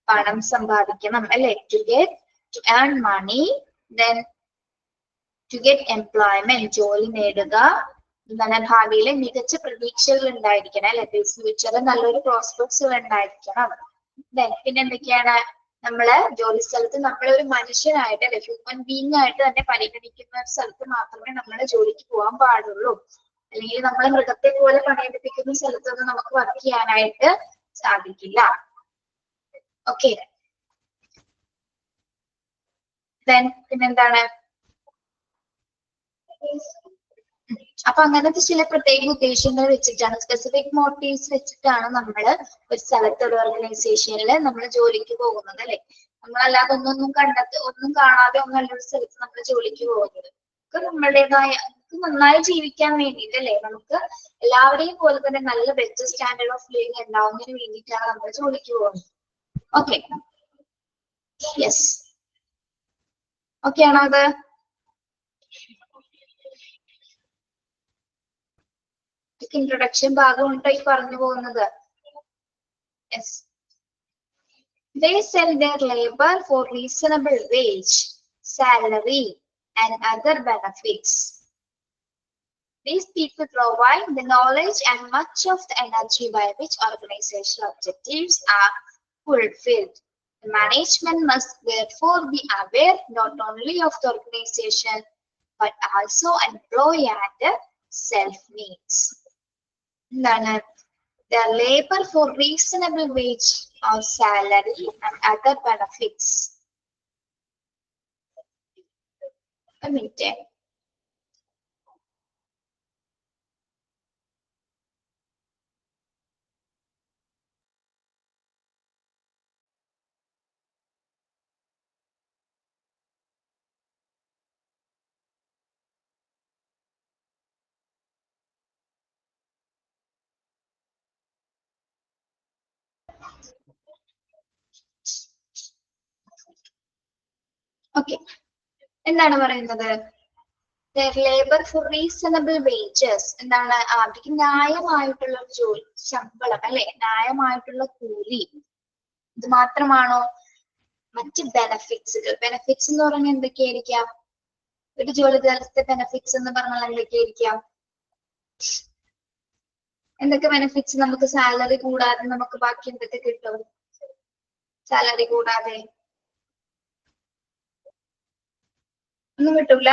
പണം സമ്പാദിക്കണം അല്ലെ, to earn money, then to get employment, ജോലി നേടുക, എന്താണ് ഭാവിയിലെ മികച്ച പ്രതീക്ഷകൾ ഉണ്ടായിരിക്കണം അല്ലെ, ഫ്യൂച്ചറിൽ നല്ലൊരു പ്രോസ്പെക്ട്സ് ഉണ്ടായിരിക്കണം. പിന്നെ എന്തൊക്കെയാണ്, നമ്മള് ജോലി സ്ഥലത്ത് നമ്മളൊരു മനുഷ്യനായിട്ട് അല്ലെ, ഹ്യൂമൻ ബീങ് ആയിട്ട് തന്നെ പരിഗണിക്കുന്ന ഒരു സ്ഥലത്ത് മാത്രമേ നമ്മൾ ജോലിക്ക് പോകാൻ പാടുള്ളൂ. അല്ലെങ്കിൽ നമ്മളെ മൃഗത്തെ പോലെ പണിയെടുപ്പിക്കുന്ന സ്ഥലത്തൊന്നും നമുക്ക് വർക്ക് ചെയ്യാനായിട്ട് സാധിക്കില്ല. ഓക്കെ, പിന്നെന്താണ്, അപ്പൊ അങ്ങനത്തെ ചില പ്രത്യേക ഉദ്ദേശങ്ങൾ വെച്ചിട്ടാണ്, സ്പെസിഫിക് മോട്ടീവ്സ് വെച്ചിട്ടാണ് നമ്മൾ ഒരു സ്ഥലത്ത് ഒരു ഓർഗനൈസേഷനിൽ നമ്മൾ ജോലിക്ക് പോകുന്നത് അല്ലെ. നമ്മളല്ലാതെ ഒന്നും കാണാതെ ഒന്നും അല്ല ഒരു സ്ഥലത്ത് നമ്മൾ ജോലിക്ക് പോകുന്നത്. നമ്മളുടേതായ നന്നായി ജീവിക്കാൻ വേണ്ടിയിട്ട് അല്ലെ, നമുക്ക് എല്ലാവരെയും പോലെ തന്നെ നല്ല ബെറ്റർ സ്റ്റാൻഡേർഡ് ഓഫ് ലിവിങ് ഉണ്ടാവുന്നതിന് വേണ്ടിയിട്ടാണ് നമ്മൾ ജോലിക്ക് പോകുന്നത്. ഓക്കെ, യെസ്, ഓക്കെ ആണോ അത്? ഇൻട്രൊഡക്ഷൻ ഭാഗം ഉണ്ടായി പറഞ്ഞു പോകുന്നത്. Yes, they sell their labor for reasonable wage, salary and other benefits. These people provide the knowledge and much of the energy by which organizational objectives are fulfilled. The management must therefore be aware not only of the organization but also employee and self needs. Their labor for reasonable wage or salary and other benefits. A minute. Okay, എന്താണ് പറയുന്നത്? ലേബർ ഫോർ റീസണബിൾ വേജസ്, എന്താണ്, അവർക്ക് ന്യായമായിട്ടുള്ള ജോലി ശമ്പളം അല്ലെ, ന്യായമായിട്ടുള്ള കൂലി. ഇത് മാത്രമാണോ? മറ്റ് ബെനഫിറ്റ്സുകൾ. ബെനഫിറ്റ്സ് എന്ന് പറഞ്ഞാൽ എന്തൊക്കെയായിരിക്കാം? ഒരു ജോലി സ്ഥലത്തെ ബെനഫിറ്റ്സ് എന്ന് പറഞ്ഞാൽ എന്തൊക്കെയായിരിക്കാം? എന്തൊക്കെ ബെനഫിറ്റ്സ് നമുക്ക് സാലറി കൂടാതെ നമുക്ക് ബാക്കി എന്തൊക്കെ കിട്ടും? സാലറി കൂടാതെ ഒന്നും കിട്ടൂല.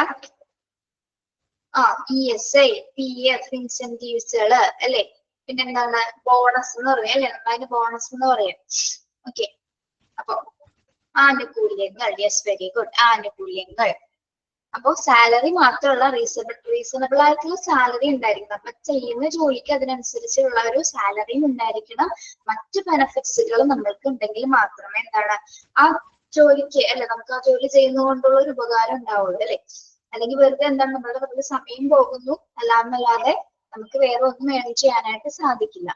ESI, PF, ഇൻസെന്റീവ്സുകള് അല്ലെ, പിന്നെന്താണ് ബോണസ് എന്ന് പറയാം അല്ലെ, നമ്മളതിന് ബോണസ് എന്ന് പറയാം. ഓക്കെ, അപ്പൊ ആനുകൂല്യങ്ങൾ, യെസ്, വെരി ഗുഡ്, ആനുകൂല്യങ്ങൾ. അപ്പൊ സാലറി മാത്രമുള്ള റീസണബിൾ ആയിട്ടുള്ള സാലറി ഉണ്ടായിരിക്കണം. അപ്പൊ ചെയ്യുന്ന ജോലിക്ക് അതിനനുസരിച്ചുള്ള ഒരു സാലറിയും ഉണ്ടായിരിക്കണം. മറ്റു ബെനഫിറ്റ്സുകൾ നമ്മൾക്ക് ഉണ്ടെങ്കിൽ മാത്രമേ എന്താണ് ആ ജോലിക്ക് അല്ലെ, നമുക്ക് ആ ജോലി ചെയ്യുന്നതുകൊണ്ടുള്ള ഒരു ഉപകാരം ഉണ്ടാവുള്ളൂ അല്ലെ. അല്ലെങ്കിൽ വെറുതെ എന്താണ് നമ്മളുടെ വെറുതെ സമയം പോകുന്നു അല്ലാതെ നമുക്ക് വേറെ ഒന്നും ഏൺ ചെയ്യാനായിട്ട് സാധിക്കില്ല.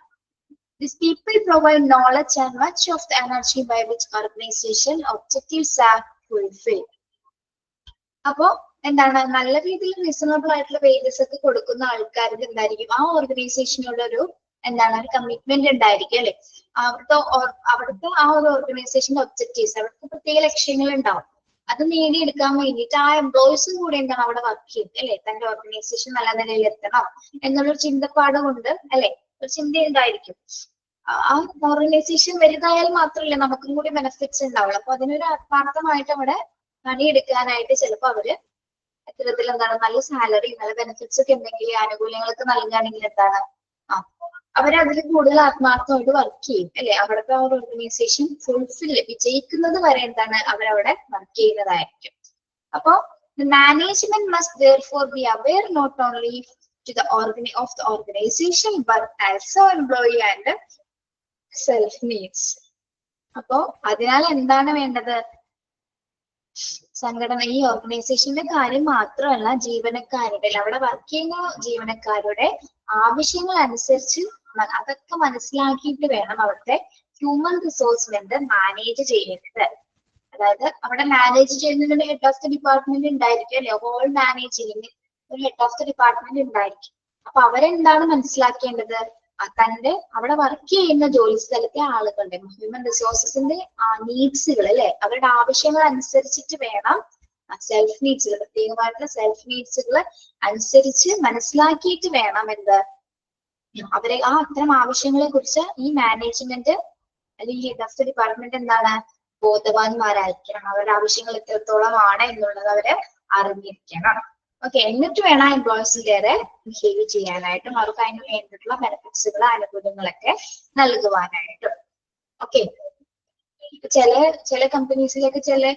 These people provide knowledge and much of the energy by which organization objectives are fulfilled. അപ്പോ എന്താണ്, നല്ല രീതിയിൽ റീസണബിൾ ആയിട്ടുള്ള വേജസ് ഒക്കെ കൊടുക്കുന്ന ആൾക്കാർക്ക് എന്തായിരിക്കും, ആ ഓർഗനൈസേഷനോട് ഒരു എന്താണ് ഒരു കമ്മിറ്റ്മെന്റ് ഉണ്ടായിരിക്കും അല്ലെ. അവിടുത്തെ ആ ഒരു ഓർഗനൈസേഷന്റെ ഒബ്ജക്റ്റീവ്സ്, അവിടുത്തെ പ്രത്യേക ലക്ഷ്യങ്ങൾ ഉണ്ടാവും. അത് നേടിയെടുക്കാൻ വേണ്ടിയിട്ട് ആ എംപ്ലോയീസും കൂടെ എന്താണ് അവിടെ വർക്ക് ചെയ്യും അല്ലെ. തന്റെ ഓർഗനൈസേഷൻ നല്ല നിലയിൽ എത്തണം എന്നുള്ളൊരു ചിന്തപ്പാട് കൊണ്ട് അല്ലെ, ഒരു ചിന്ത ഉണ്ടായിരിക്കും. ആ ഓർഗനൈസേഷൻ വലുതായാൽ മാത്രമല്ല നമുക്കും കൂടി ബെനിഫിറ്റ്സ് ഉണ്ടാവുള്ളൂ. അപ്പൊ അതിനൊരു ആത്മാർത്ഥമായിട്ട് അവിടെ പണിയെടുക്കാനായിട്ട് ചിലപ്പോൾ അവര് ഇത്തരത്തിൽ എന്താണ് നല്ല സാലറി, നല്ല ബെനിഫിറ്റ്സ് ഒക്കെ ഉണ്ടെങ്കിൽ, ആനുകൂല്യങ്ങളൊക്കെ നൽകുകയാണെങ്കിൽ എന്താണ് അവരതിൽ കൂടുതൽ ആത്മാർത്ഥമായിട്ട് വർക്ക് ചെയ്യും അല്ലെ. അവിടുത്തെ ആ ഒരു ഓർഗനൈസേഷൻ വിജയിക്കുന്നത് വരെ എന്താണ് അവരവിടെ വർക്ക് ചെയ്യുന്നതായിരിക്കും. അപ്പോ management must therefore be aware not only to the of the organization but also employee and self needs. അപ്പോ അതിനാൽ എന്താണ് വേണ്ടത്? സംഘടന, ഈ ഓർഗനൈസേഷന്റെ കാര്യം മാത്രമല്ല, ജീവനക്കാരുടെ, അവിടെ വർക്ക് ചെയ്യുന്ന ജീവനക്കാരുടെ ആവശ്യങ്ങൾ അനുസരിച്ച് അതൊക്കെ മനസ്സിലാക്കിയിട്ട് വേണം അവിടുത്തെ ഹ്യൂമൻ റിസോഴ്സ്മെന്റ് മാനേജ് ചെയ്യുന്നത്. അതായത് അവിടെ മാനേജ് ചെയ്യുന്നതിന് ഹെഡ് ഓഫ് ദി ഡിപ്പാർട്ട്മെന്റ് ഉണ്ടായിരിക്കും അല്ലെ. ഹോൾ മാനേജിങ്ങിന് ഒരു ഹെഡ് ഓഫ് ദി ഡിപ്പാർട്ട്മെന്റ് ഉണ്ടായിരിക്കും. അപ്പൊ അവരെന്താണ് മനസ്സിലാക്കേണ്ടത്? തന്റെ അവിടെ വർക്ക് ചെയ്യുന്ന ജോലി സ്ഥലത്തെ ആളുകളുടെ ഹ്യൂമൻ റിസോഴ്സസിന്റെ നീഡ്സുകൾ അല്ലെ, അവരുടെ ആവശ്യങ്ങൾ അനുസരിച്ചിട്ട് വേണം സെൽഫ് നീഡ്സുകൾ, പ്രത്യേകമായിട്ടുള്ള സെൽഫ് നീഡ്സുകൾ അനുസരിച്ച് മനസ്സിലാക്കിയിട്ട് വേണം എന്ത് അവരെ അത്തരം ആവശ്യങ്ങളെ കുറിച്ച് ഈ മാനേജ്മെന്റ് അല്ലെങ്കിൽ ഹെഡ് ഓഫ് ദ ഡിപ്പാർട്ട്മെന്റ് എന്താണ് ബോധവാന്മാരായിരിക്കണം. അവരുടെ ആവശ്യങ്ങൾ എത്രത്തോളമാണ് എന്നുള്ളത് അവര് അറിഞ്ഞിരിക്കണം. ഓക്കെ, എന്നിട്ട് വേണം എംപ്ലോയീസിന്റെ ബിഹേവ് ചെയ്യാനായിട്ടും അവർക്ക് അതിന് വേണ്ടിയിട്ടുള്ള ബെനിഫിറ്റ്സുകൾ ആനുകൂല്യങ്ങളൊക്കെ നൽകുവാനായിട്ടും. ഓക്കെ, ചില കമ്പനീസിലേക്ക് ചില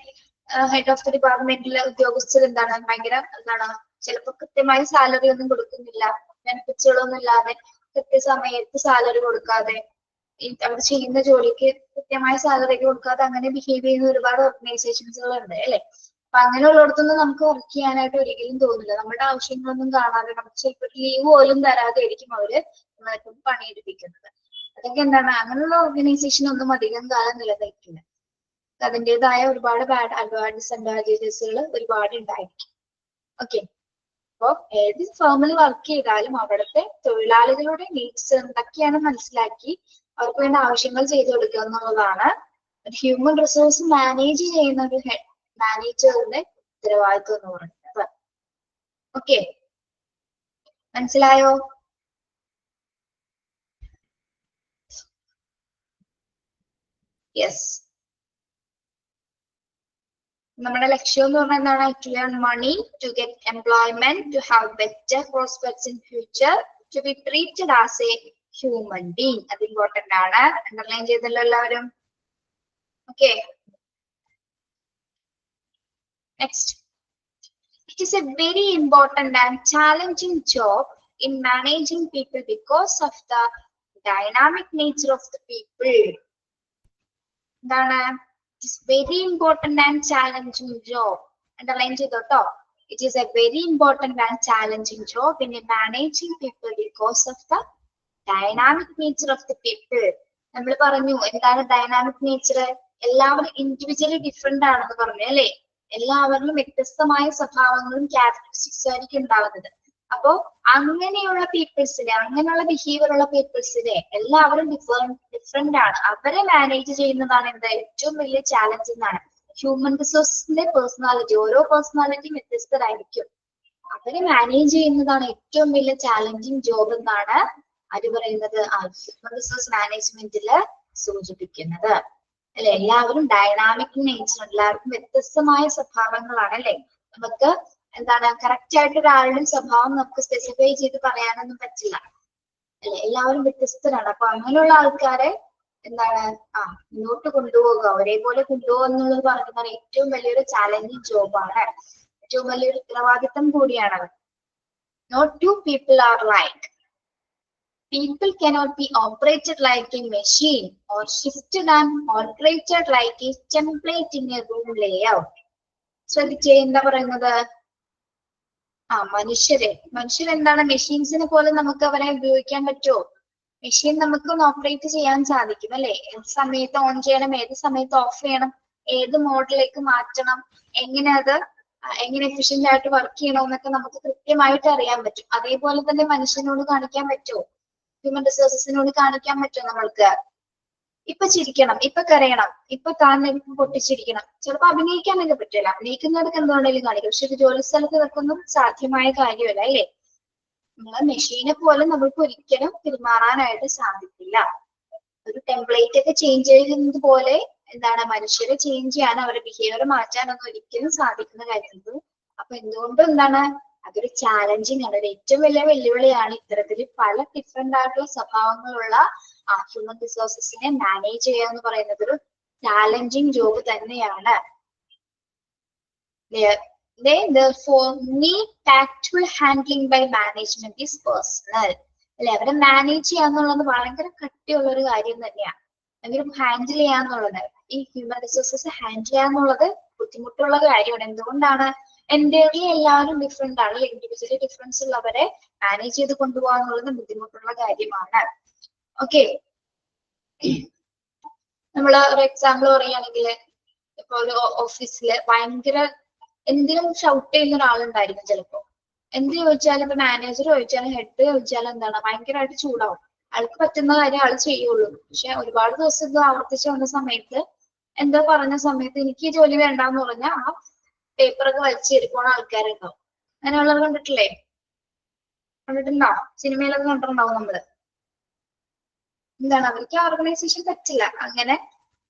ഹെഡ് ഓഫ് ദ ഡിപ്പാർട്ട്മെന്റിലെ ഉദ്യോഗസ്ഥർ എന്താണ് ചിലപ്പോൾ കൃത്യമായി സാലറി ഒന്നും കൊടുക്കുന്നില്ല, ബെനിഫിറ്റ്സുകളൊന്നും ഇല്ലാതെ കൃത്യസമയത്ത് സാലറി കൊടുക്കാതെ അവർ ചെയ്യുന്ന ജോലിക്ക് കൃത്യമായ സാലറി കൊടുക്കാതെ അങ്ങനെ ബിഹേവ് ചെയ്യുന്ന ഒരുപാട് ഓർഗനൈസേഷൻസുകൾ ഉണ്ട് അല്ലെ. അപ്പൊ അങ്ങനെയുള്ളിടത്തൊന്നും നമുക്ക് വർക്ക് ചെയ്യാനായിട്ട് ഒരിക്കലും തോന്നില്ല. നമ്മുടെ ആവശ്യങ്ങളൊന്നും കാണാതെ നമുക്ക് ചിലപ്പോൾ ലീവ് പോലും തരാതെ ആയിരിക്കും അവര് നമ്മളെ പണിയെടുപ്പിക്കുന്നത്. അതൊക്കെ അങ്ങനെയുള്ള ഓർഗനൈസേഷൻ ഒന്നും അധികം കാലം നിലനിൽക്കില്ല. അതിൻ്റെതായ ഒരുപാട് ഡിസഡ്വാൻറ്റേജസുകൾ ഒരുപാട് ഉണ്ടായിരിക്കും. ഓക്കെ, അപ്പൊ ഏത് ഫേമിൽ വർക്ക് ചെയ്താലും അവിടുത്തെ തൊഴിലാളികളുടെ നീഡ്സ് എന്തൊക്കെയാണ് മനസ്സിലാക്കി അവർക്ക് വേണ്ട ആവശ്യങ്ങൾ ചെയ്തു കൊടുക്കുക എന്നുള്ളതാണ് ഹ്യൂമൻ റിസോഴ്സ് മാനേജ് ചെയ്യുന്ന ഒരു മാനേജറിന്റെ ഉത്തരവാദിത്വം എന്ന് പറയുന്നത്. ഓക്കെ, മനസ്സിലായോ? യെസ്, നമ്മുടെ ലക്ഷ്യം എന്ന് പറഞ്ഞാൽ എന്താണ്? To earn money, to get employment, to have better prospects in future, to be treated as a human being. അത് ഇമ്പോർട്ടന്റ് ആണ്. അണ്ടർലൈൻ ചെയ്തല്ലോ എല്ലാവരും? Okay, next. It is a very important and challenging job in managing people because of the dynamic nature of the people. എന്താണ്? It is very important and challenging job. Underline ചെയ്തോട്ടോ. It is a very important and challenging job in managing people because of the dynamic nature of the people. നമ്മൾ പറഞ്ഞു എന്താണ് ഡൈനാമിക് നേച്ചർ? എല്ലാവരും ഇൻഡിവിജ്വലി ഡിഫറെന്റ് ആണെന്ന് പറഞ്ഞു അല്ലെ. എല്ലാവരിലും വ്യത്യസ്തമായ സ്വഭാവങ്ങളും ക്യാരക്ടറിസ്റ്റിക്സ് ആയിരിക്കും ഉണ്ടാവുന്നത്. അപ്പോ അങ്ങനെയുള്ള പീപ്പിൾസിനെ, അങ്ങനെയുള്ള ബിഹേവിയർ ഉള്ള പീപ്പിൾസിനെ എല്ലാവരും ഡിഫറെന്റ് ആണ്. അവരെ മാനേജ് ചെയ്യുന്നതാണ് എന്താ ഏറ്റവും വലിയ ചാലഞ്ച് എന്നാണ്. ഹ്യൂമൻ റിസോഴ്സിന്റെ പേഴ്സണാലിറ്റി, ഓരോ പേഴ്സണാലിറ്റിയും വ്യത്യസ്തരായിരിക്കും. അവരെ മാനേജ് ചെയ്യുന്നതാണ് ഏറ്റവും വലിയ ചാലഞ്ചിങ് ജോബ് എന്നാണ് ആര് പറയുന്നത്? ഹ്യൂമൻ റിസോഴ്സ് മാനേജ്മെന്റില് സൂചിപ്പിക്കുന്നത് അല്ലെ. എല്ലാവരും ഡൈനാമിക് നേച്ചർ, എല്ലാവർക്കും വ്യത്യസ്തമായ സ്വഭാവങ്ങളാണ് അല്ലെ. നമുക്ക് കറക്റ്റ് ആയിട്ട് ഒരാളുടെ സ്വഭാവം നമുക്ക് സ്പെസിഫൈ ചെയ്ത് പറയാനൊന്നും പറ്റില്ല അല്ലെ. എല്ലാവരും വ്യത്യസ്തരാണ്. അപ്പൊ അങ്ങനെയുള്ള ആൾക്കാരെ മുന്നോട്ട് കൊണ്ടുപോകുക, ഒരേപോലെ കൊണ്ടുപോകുക എന്നുള്ളത് പറയുന്നത് ഏറ്റവും വലിയൊരു ചാലഞ്ചിങ് ജോബാണ്, ഏറ്റവും വലിയൊരു ഉത്തരവാദിത്തം കൂടിയാണ്. Not to people are like. People cannot be operated like a machine or shifted and operated like a template in a room layout. ശ്രദ്ധിച്ചേ, എന്താ പറയുന്നത്? മനുഷ്യരെന്താണ്? മെഷീൻസിനെ പോലെ നമുക്ക് അവരെ ഉപയോഗിക്കാൻ പറ്റുമോ? മെഷീൻ നമുക്കൊന്ന് ഓപ്പറേറ്റ് ചെയ്യാൻ സാധിക്കും അല്ലെ. ഏത് സമയത്ത് ഓൺ ചെയ്യണം, ഏത് സമയത്ത് ഓഫ് ചെയ്യണം, ഏത് മോഡിലേക്ക് മാറ്റണം, എങ്ങനെ എഫിഷ്യന്റ് ആയിട്ട് വർക്ക് ചെയ്യണം എന്നൊക്കെ നമുക്ക് കൃത്യമായിട്ട് അറിയാൻ പറ്റും. അതേപോലെ തന്നെ മനുഷ്യനോട് കാണിക്കാൻ പറ്റുമോ? ഹ്യൂമൻ റിസോഴ്സസിനോട് കാണിക്കാൻ പറ്റും നമ്മൾക്ക്? ഇപ്പൊ ചിരിക്കണം, ഇപ്പൊ കരയണം, ഇപ്പൊ പൊട്ടിച്ചിരിക്കണം. ചിലപ്പോ അഭിനയിക്കാനൊക്കെ പറ്റില്ല. അഭിനയിക്കുന്നവർക്ക് എന്തുകൊണ്ടെങ്കിലും കാണിക്കും. പക്ഷെ ഒരു ജോലി സ്ഥലത്ത് ഇതൊന്നും സാധ്യമായ കാര്യമല്ല അല്ലേ. നമ്മളെ മെഷീനെ പോലെ നമ്മൾക്ക് ഒരിക്കലും പെരുമാറാനായിട്ട് സാധിക്കില്ല. ഒരു ടെംപ്ലേറ്റ് ഒക്കെ ചേഞ്ച് ചെയ്യുന്നത് പോലെ മനുഷ്യരെ ചേഞ്ച് ചെയ്യാൻ, അവരുടെ ബിഹേവിയർ മാറ്റാനൊന്നും ഒരിക്കലും സാധിക്കുന്ന കാര്യമുള്ളൂ. അപ്പൊ എന്തുകൊണ്ടും അതൊരു ചാലഞ്ചിങ് ആണ്, ഒരു ഏറ്റവും വലിയ വെല്ലുവിളിയാണ്. ഇത്തരത്തിൽ പല ഡിഫറെന്റ് ആയിട്ടുള്ള സ്വഭാവങ്ങളുള്ള ഹ്യൂമൻ റിസോഴ്സസിനെ മാനേജ് ചെയ്യുക എന്ന് പറയുന്നത് ഒരു ചാലഞ്ചിങ് ജോബ് തന്നെയാണ്. Therefore, need tactful handling by management is personal. അല്ലെ, അവരെ മാനേജ് ചെയ്യാന്നുള്ളത് ഭയങ്കര കട്ടിയുള്ള ഒരു കാര്യം തന്നെയാണ്. ഭയങ്കര ഹാൻഡിൽ ചെയ്യാന്നുള്ളത്, ഈ ഹ്യൂമൻ റിസോഴ്സസ് ഹാൻഡിൽ ചെയ്യാന്നുള്ളത് ബുദ്ധിമുട്ടുള്ള കാര്യമാണ്. എന്തുകൊണ്ടാണ്? എൻ്റെർലി എല്ലാവരും ഡിഫറെന്റ് ആണ്. ഇൻഡിവിജ്വലി ഡിഫറൻസ് ഉള്ളവരെ മാനേജ് ചെയ്ത് കൊണ്ടുപോകാന്നുള്ളത് ബുദ്ധിമുട്ടുള്ള കാര്യമാണ്. ഓക്കെ, നമ്മള് ഒരു എക്സാമ്പിൾ പറയുകയാണെങ്കിൽ, ഇപ്പൊ ഒരു ഓഫീസില് ഭയങ്കര എന്തിനും ഷൗട്ട് ചെയ്യുന്ന ഒരാളുണ്ടായിരിക്കും. ചിലപ്പോ എന്ത് ചോദിച്ചാലും, ഇപ്പൊ മാനേജർ ചോദിച്ചാലും ഹെഡ് ചോദിച്ചാലും ഭയങ്കരമായിട്ട് ചൂടാവും. ആൾക്ക് പറ്റുന്ന കാര്യം ആൾ ചെയ്യുള്ളൂ. പക്ഷെ ഒരുപാട് ദിവസം ഇത് ആവർത്തിച്ച് വന്ന സമയത്ത്, പറഞ്ഞ സമയത്ത് എനിക്ക് ഈ ജോലി വേണ്ടാന്ന് പറഞ്ഞാൽ ആ പേപ്പറൊക്കെ വലിച്ചെടുക്കണ ആൾക്കാരുണ്ടാവും. അങ്ങനെയുള്ളവർ കണ്ടിട്ടില്ലേ? കണ്ടിട്ടുണ്ടോ? സിനിമയിലൊക്കെ കണ്ടിട്ടുണ്ടാവും നമ്മള്. എന്താണ് അവർക്ക് ഓർഗനൈസേഷൻ പറ്റില്ല. അങ്ങനെ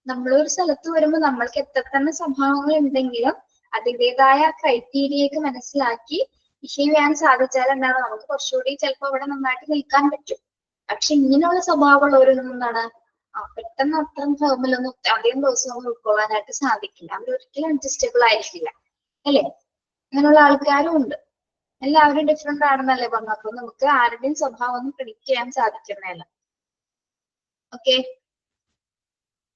നമ്മളൊരു സ്ഥലത്ത് വരുമ്പോൾ നമ്മൾക്ക് എത്ര തന്നെ സ്വഭാവങ്ങൾ ഉണ്ടെങ്കിലും അതിൻ്റെതായ ക്രൈറ്റീരിയയൊക്കെ മനസ്സിലാക്കി ബിഹേവ് ചെയ്യാൻ സാധിച്ചാൽ എന്താണ് നമുക്ക് കുറച്ചുകൂടി ചിലപ്പോൾ അവിടെ നന്നായിട്ട് നിൽക്കാൻ പറ്റും. പക്ഷെ ഇങ്ങനെയുള്ള സ്വഭാവമുള്ളവരൊന്നും എന്താണ് പെട്ടെന്ന് അത്രയും ഫേമിലൊന്നും അധികം ദിവസമൊന്നും ഉൾക്കൊള്ളാനായിട്ട് സാധിക്കില്ല. അവരൊരിക്കലും അഡ്ജസ്റ്റബിൾ ആയിരിക്കില്ല, അല്ലെ? അങ്ങനെയുള്ള ആൾക്കാരും ഉണ്ട്. എല്ലാവരും ഡിഫറെന്റ് ആണെന്നല്ലേ പറഞ്ഞു. അപ്പൊ നമുക്ക് ആരുടെയും സ്വഭാവം ഒന്നും പ്രിഡിക്റ്റ് ചെയ്യാൻ സാധിക്കുന്നതല്ല. Okay.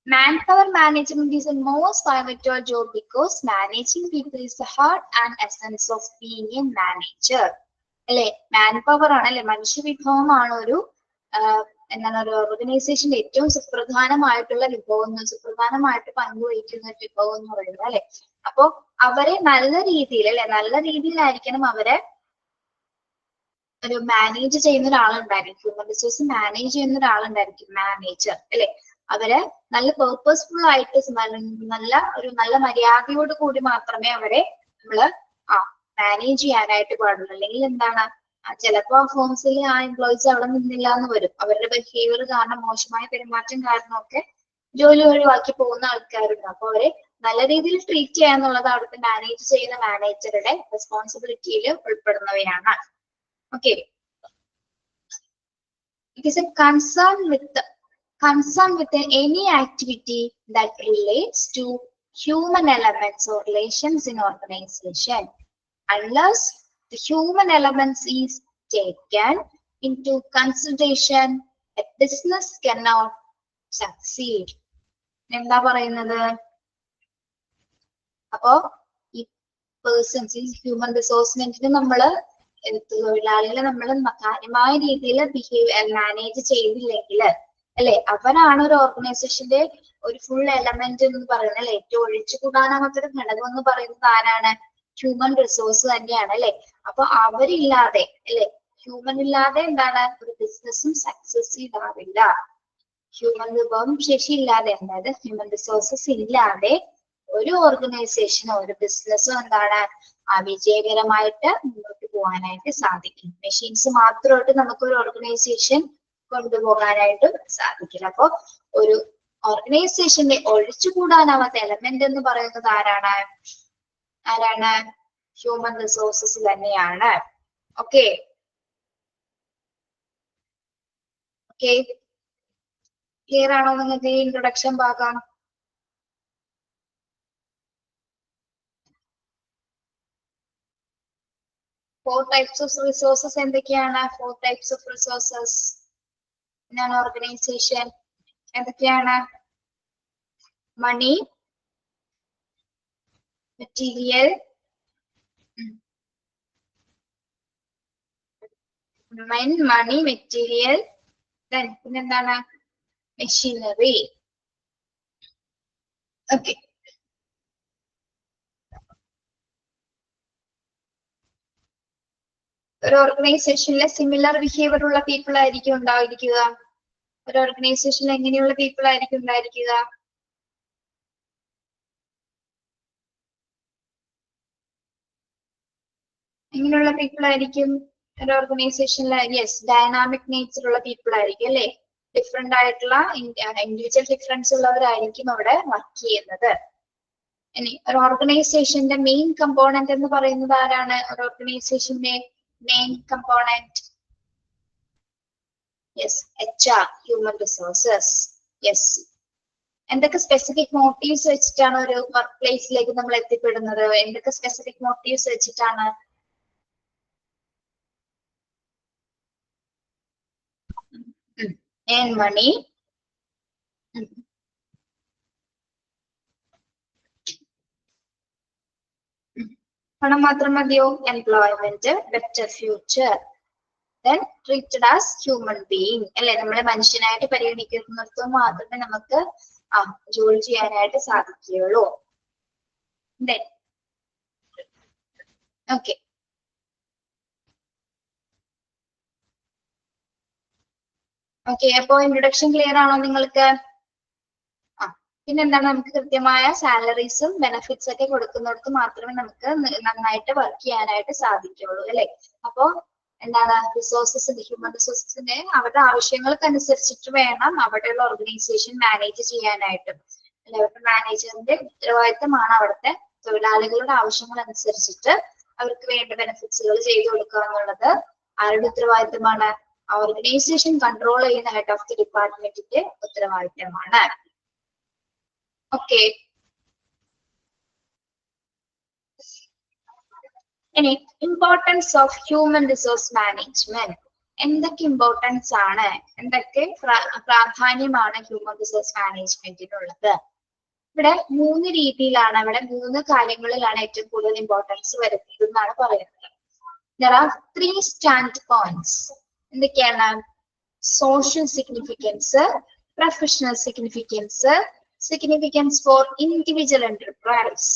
Manpower management is a most pivotal job because managing people is the heart and essence of being a manager. അല്ലെ? മാൻപവർ ആണ്, അല്ലെ? മനുഷ്യവിഭവമാണ് ഒരു എന്താണ് ഒരു ഓർഗനൈസേഷന്റെ ഏറ്റവും സുപ്രധാനമായിട്ടുള്ള വിഭവം, സുപ്രധാനമായിട്ട് പങ്കുവഹിക്കുന്ന ഒരു വിഭവം എന്ന് പറയുന്നത്, അല്ലെ? അപ്പോ അവരെ നല്ല രീതിയിൽ, അല്ലെ, നല്ല രീതിയിലായിരിക്കണം അവരെ ഒരു മാനേജ് ചെയ്യുന്ന ഒരാളുണ്ടായിരിക്കും. ഹ്യൂമൻ റിസോഴ്സ് മാനേജ് ചെയ്യുന്ന ഒരാളുണ്ടായിരിക്കും, മാനേജർ, അല്ലെ? അവരെ നല്ല പേർപ്പസ്ഫുൾ ആയിട്ട് നല്ല മര്യാദയോട് കൂടി മാത്രമേ അവരെ നമ്മള് മാനേജ് ചെയ്യാനായിട്ട് പാടുള്ളൂ. അല്ലെങ്കിൽ എന്താണ് ചിലപ്പോ ഫേംസിൽ ആ എംപ്ലോയീസ് അവിടെ നിന്നില്ല എന്ന് വരും. അവരുടെ ബിഹേവിയർ കാരണം, മോശമായ പെരുമാറ്റം കാരണമൊക്കെ ജോലി ഒഴിവാക്കി പോകുന്ന ആൾക്കാരുണ്ട്. അപ്പൊ അവരെ നല്ല രീതിയിൽ ട്രീറ്റ് ചെയ്യാന്നുള്ളത് അവിടുത്തെ മാനേജ് ചെയ്യുന്ന മാനേജറുടെ റെസ്പോൺസിബിലിറ്റിയിൽ ഉൾപ്പെടുന്നവയാണ്. Okay. It is a concern with any activity that relates to human elements or relations in organization. Unless the human elements is taken into consideration, a business cannot succeed. എന്താ പറയുന്നത്? അപ്പോ ഈ പേഴ്സൺസ്, ഈ ഹ്യൂമൻ റിസോഴ്സ്മെന്റിന് നമ്മള് തൊഴിലാളികളെ നമ്മൾ കാര്യമായ രീതിയിൽ മാനേജ് ചെയ്തില്ലെങ്കിൽ, അല്ലെ, അവരാണ് ഒരു ഓർഗനൈസേഷന്റെ ഒരു ഫുൾ എലമെന്റ് എന്ന് പറയുന്നത്, അല്ലെ? ഏറ്റവും ഒഴിച്ചുകൂടാനാവാത്തൊരു ഘടകം എന്ന് പറയുന്നത് ആരാണ്? ഹ്യൂമൻ റിസോഴ്സ് തന്നെയാണ്, അല്ലെ? അപ്പൊ അവരില്ലാതെ, അല്ലെ, ഹ്യൂമൻ ഇല്ലാതെ എന്താണ് ഒരു ബിസിനസ്സും സക്സസീവ് ആവില്ല. ഹ്യൂമൻ വിഭവം ശേഷി ഇല്ലാതെ, അതായത് ഹ്യൂമൻ റിസോഴ്സസ് ഇല്ലാതെ ഒരു ഓർഗനൈസേഷനോ ഒരു ബിസിനസ്സോ എന്താണ് വിജയകരമായിട്ട് മുന്നോട്ട് പോകാനായിട്ട് സാധിക്കും. മെഷീൻസ് മാത്രമായിട്ട് നമുക്കൊരു ഓർഗനൈസേഷൻ കൊണ്ടുപോകാനായിട്ടും സാധിക്കില്ല. അപ്പൊ ഒരു ഓർഗനൈസേഷന്റെ ഒഴിച്ചുകൂടാനാവാത്ത എലമെന്റ് എന്ന് പറയുന്നത് ആരാണ്? ഹ്യൂമൻ റിസോഴ്സസ് തന്നെയാണ്. ഓക്കെ. ക്ലിയർ ആണോ നിങ്ങൾക്ക് ഈ ഇൻട്രൊഡക്ഷൻ ഭാഗം? Four types of resources എന്തൊക്കെയാണ്? Four types of resources in an organization എന്തൊക്കെയാണ്? Money, material, money, material, then പിന്നെന്താണ്? Machinery. Okay. ഒരു ഓർഗനൈസേഷനിലെ സിമിലർ ബിഹേവിയർ ഉള്ള പീപ്പിൾ ആയിരിക്കും ഉണ്ടായിരിക്കുക. ഒരു ഓർഗനൈസേഷനിൽ എങ്ങനെയുള്ള പീപ്പിൾ ആയിരിക്കും ഉണ്ടായിരിക്കുക? എങ്ങനെയുള്ള പീപ്പിൾ ആയിരിക്കും ഒരു ഓർഗനൈസേഷനിലെ? യെസ്, ഡൈനാമിക് നേച്ചർ ഉള്ള പീപ്പിൾ ആയിരിക്കും, അല്ലെ? ഡിഫറെന്റ് ആയിട്ടുള്ള ഇൻഡിവിജ്വൽ ഡിഫറൻസ് ഉള്ളവരായിരിക്കും അവിടെ വർക്ക് ചെയ്യുന്നത്. ഇനി ഒരു ഓർഗനൈസേഷന്റെ മെയിൻ കമ്പോണന്റ് എന്ന് പറയുന്നത് ആരാണ്? ഒരു ഓർഗനൈസേഷന്റെ main component, yes, HR, human resources. Yes. എന്തൊക്കെ സ്പെസിഫിക് മോട്ടീവ്സ് വെച്ചിട്ടാണ് ഒരു വർക്ക് പ്ലേസിലേക്ക് നമ്മൾ എത്തിപ്പെടുന്നത്? എന്തൊക്കെ സ്പെസിഫിക് മോട്ടീവ്സ് വെച്ചിട്ടാണ്? earn money, പണം മാത്രം മതിയോ? Employment, better future, then treated as human being, അല്ലെ? നമ്മളെ മനുഷ്യനായിട്ട് പരിഗണിക്കുന്നിടത്ത് മാത്രമേ നമുക്ക് ജോലി ചെയ്യാനായിട്ട് സാധിക്കുകയുള്ളൂ. then okay. ഓക്കെ. അപ്പോ ഇൻട്രൊഡക്ഷൻ ക്ലിയർ ആണോ നിങ്ങൾക്ക്? പിന്നെന്താണ്, നമുക്ക് കൃത്യമായ സാലറീസും ബെനഫിറ്റ്സ് ഒക്കെ കൊടുക്കുന്നിടത്ത് മാത്രമേ നമുക്ക് നന്നായിട്ട് വർക്ക് ചെയ്യാനായിട്ട് സാധിക്കുള്ളൂ അല്ലെ. അപ്പോ എന്താണ്, ഹ്യൂമൻ റിസോഴ്സസിന്റെ അവരുടെ ആവശ്യങ്ങൾക്കനുസരിച്ചിട്ട് വേണം അവിടെയുള്ള ഓർഗനൈസേഷൻ മാനേജ് ചെയ്യാനായിട്ടും. അല്ലെ, അവരുടെ മാനേജറിന്റെ ഉത്തരവാദിത്തമാണ് അവിടുത്തെ തൊഴിലാളികളുടെ ആവശ്യങ്ങൾ അനുസരിച്ചിട്ട് അവർക്ക് വേണ്ട ബെനിഫിറ്റ്സുകൾ ചെയ്തു കൊടുക്കുക എന്നുള്ളത് ആരുടെ ഉത്തരവാദിത്തമാണ്? ഓർഗനൈസേഷൻ കൺട്രോൾ ചെയ്യുന്ന ഹെഡ് ഓഫ് ദി ഡിപ്പാർട്ട്മെന്റിന്റെ ഉത്തരവാദിത്തമാണ്. ഓക്കെ, ഇനി importance of human resource management. എന്തൊക്കെ ഇമ്പോർട്ടൻസ് ആണ്, എന്തൊക്കെ പ്രാധാന്യമാണ് ഹ്യൂമൻ റിസോഴ്സ് മാനേജ്മെന്റിനുള്ളത്? ഇവിടെ 3 രീതിയിലാണ്, ഇവിടെ 3 കാര്യങ്ങളിലാണ് ഏറ്റവും കൂടുതൽ ഇമ്പോർട്ടൻസ് വരുന്നത് എന്നാണ് പറയുന്നത്. There are 3 standpoints. എന്തൊക്കെയാണ്? Social significance, professional significance, significance for individual enterprise.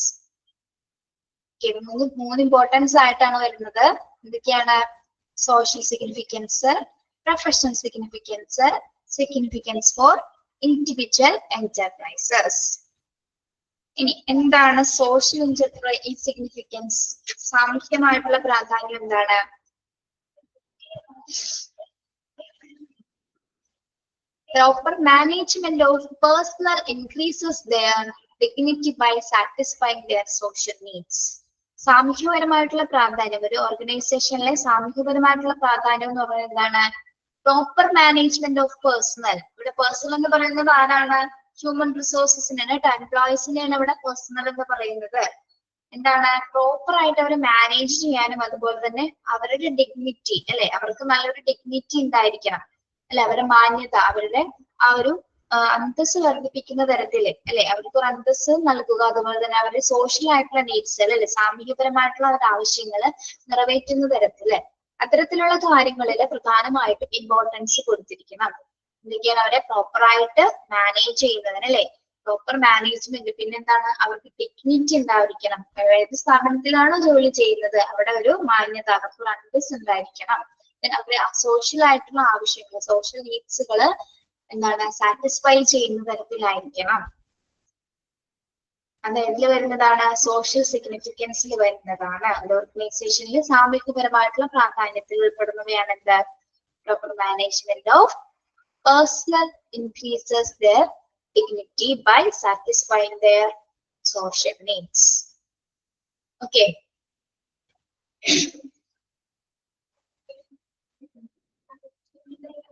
മൂന്ന് ഇമ്പോർട്ടൻസ് ആയിട്ടാണ് വരുന്നത്. എന്തൊക്കെയാണ്? Social significance, professional significance, significance for individual enterprises. ഇനി എന്താണ് സോഷ്യൽ സിഗ്നിഫിക്കൻസ്? സാമൂഹ്യമായിട്ടുള്ള പ്രാധാന്യം എന്താണ്? Proper management of personnel increases their dignity by satisfying their social needs. സാമൂഹ്യപരമായിട്ടുള്ള പ്രാധാന്യം, ഒരു ഓർഗനൈസേഷനിലെ സാമൂഹ്യപരമായിട്ടുള്ള പ്രാധാന്യം എന്ന് പറയുന്നത് എന്താണ്? Proper management of personal. ഇവിടെ പേഴ്സണൽ എന്ന് പറയുന്നത് ആരാണ്? ഹ്യൂമൻ റിസോഴ്സസിനാണ്, എംപ്ലോയീസിനെയാണ് ഇവിടെ പേഴ്സണൽ എന്ന് പറയുന്നത്. എന്താണ്? പ്രോപ്പർ ആയിട്ട് അവരെ മാനേജ് ചെയ്യാനും അതുപോലെ തന്നെ അവരുടെ ഡിഗ്നിറ്റി അല്ലെ, അവർക്ക് നല്ലൊരു ഡിഗ്നിറ്റി ഉണ്ടായിരിക്കണം അല്ലെ, അവരുടെ മാന്യത, അവരുടെ ആ ഒരു അന്തസ് വർദ്ധിപ്പിക്കുന്ന തരത്തില് അല്ലെ, അവർക്ക് ഒരു അന്തസ് നൽകുക, അതുപോലെ തന്നെ അവരുടെ സോഷ്യൽ ആയിട്ടുള്ള നീഡ്സ് അല്ലെ, സാമൂഹികപരമായിട്ടുള്ള അവരുടെ ആവശ്യങ്ങള് നിറവേറ്റുന്ന തരത്തില് അത്തരത്തിലുള്ള കാര്യങ്ങളിൽ പ്രധാനമായിട്ടും ഇമ്പോർട്ടൻസ് കൊടുത്തിരിക്കണം. എന്തൊക്കെയാണ്? അവരെ പ്രോപ്പർ ആയിട്ട് മാനേജ് ചെയ്യുന്നതിന് അല്ലെ, പ്രോപ്പർ മാനേജ്മെന്റ്. പിന്നെന്താണ്? അവർക്ക് ഡിഗ്നിറ്റി ഉണ്ടായിരിക്കണം. ഏത് സ്ഥാപനത്തിലാണോ ജോലി ചെയ്യുന്നത് അവിടെ ഒരു മാന്യത, അവർക്ക് ഒരു അന്തസ് ഉണ്ടായിരിക്കണം. അവരുടെ സോഷ്യൽ ആയിട്ടുള്ള ആവശ്യങ്ങൾ, സോഷ്യൽ നീഡ്സുകള് എന്താണ് സാറ്റിസ്ഫൈ ചെയ്യുന്ന തരത്തിലായിരിക്കണം. അത് ഇതിൽ വരുന്നതാണ്, സോഷ്യൽ സിഗ്നിഫിക്കൻസിൽ വരുന്നതാണ്. ഒരു ഓർഗനൈസേഷനിൽ സാമൂഹികപരമായിട്ടുള്ള പ്രാധാന്യത്തിൽ ഉൾപ്പെടുന്നവയാണ് എന്ത്? Proper management of personal increases their dignity by satisfying their social needs. Okay.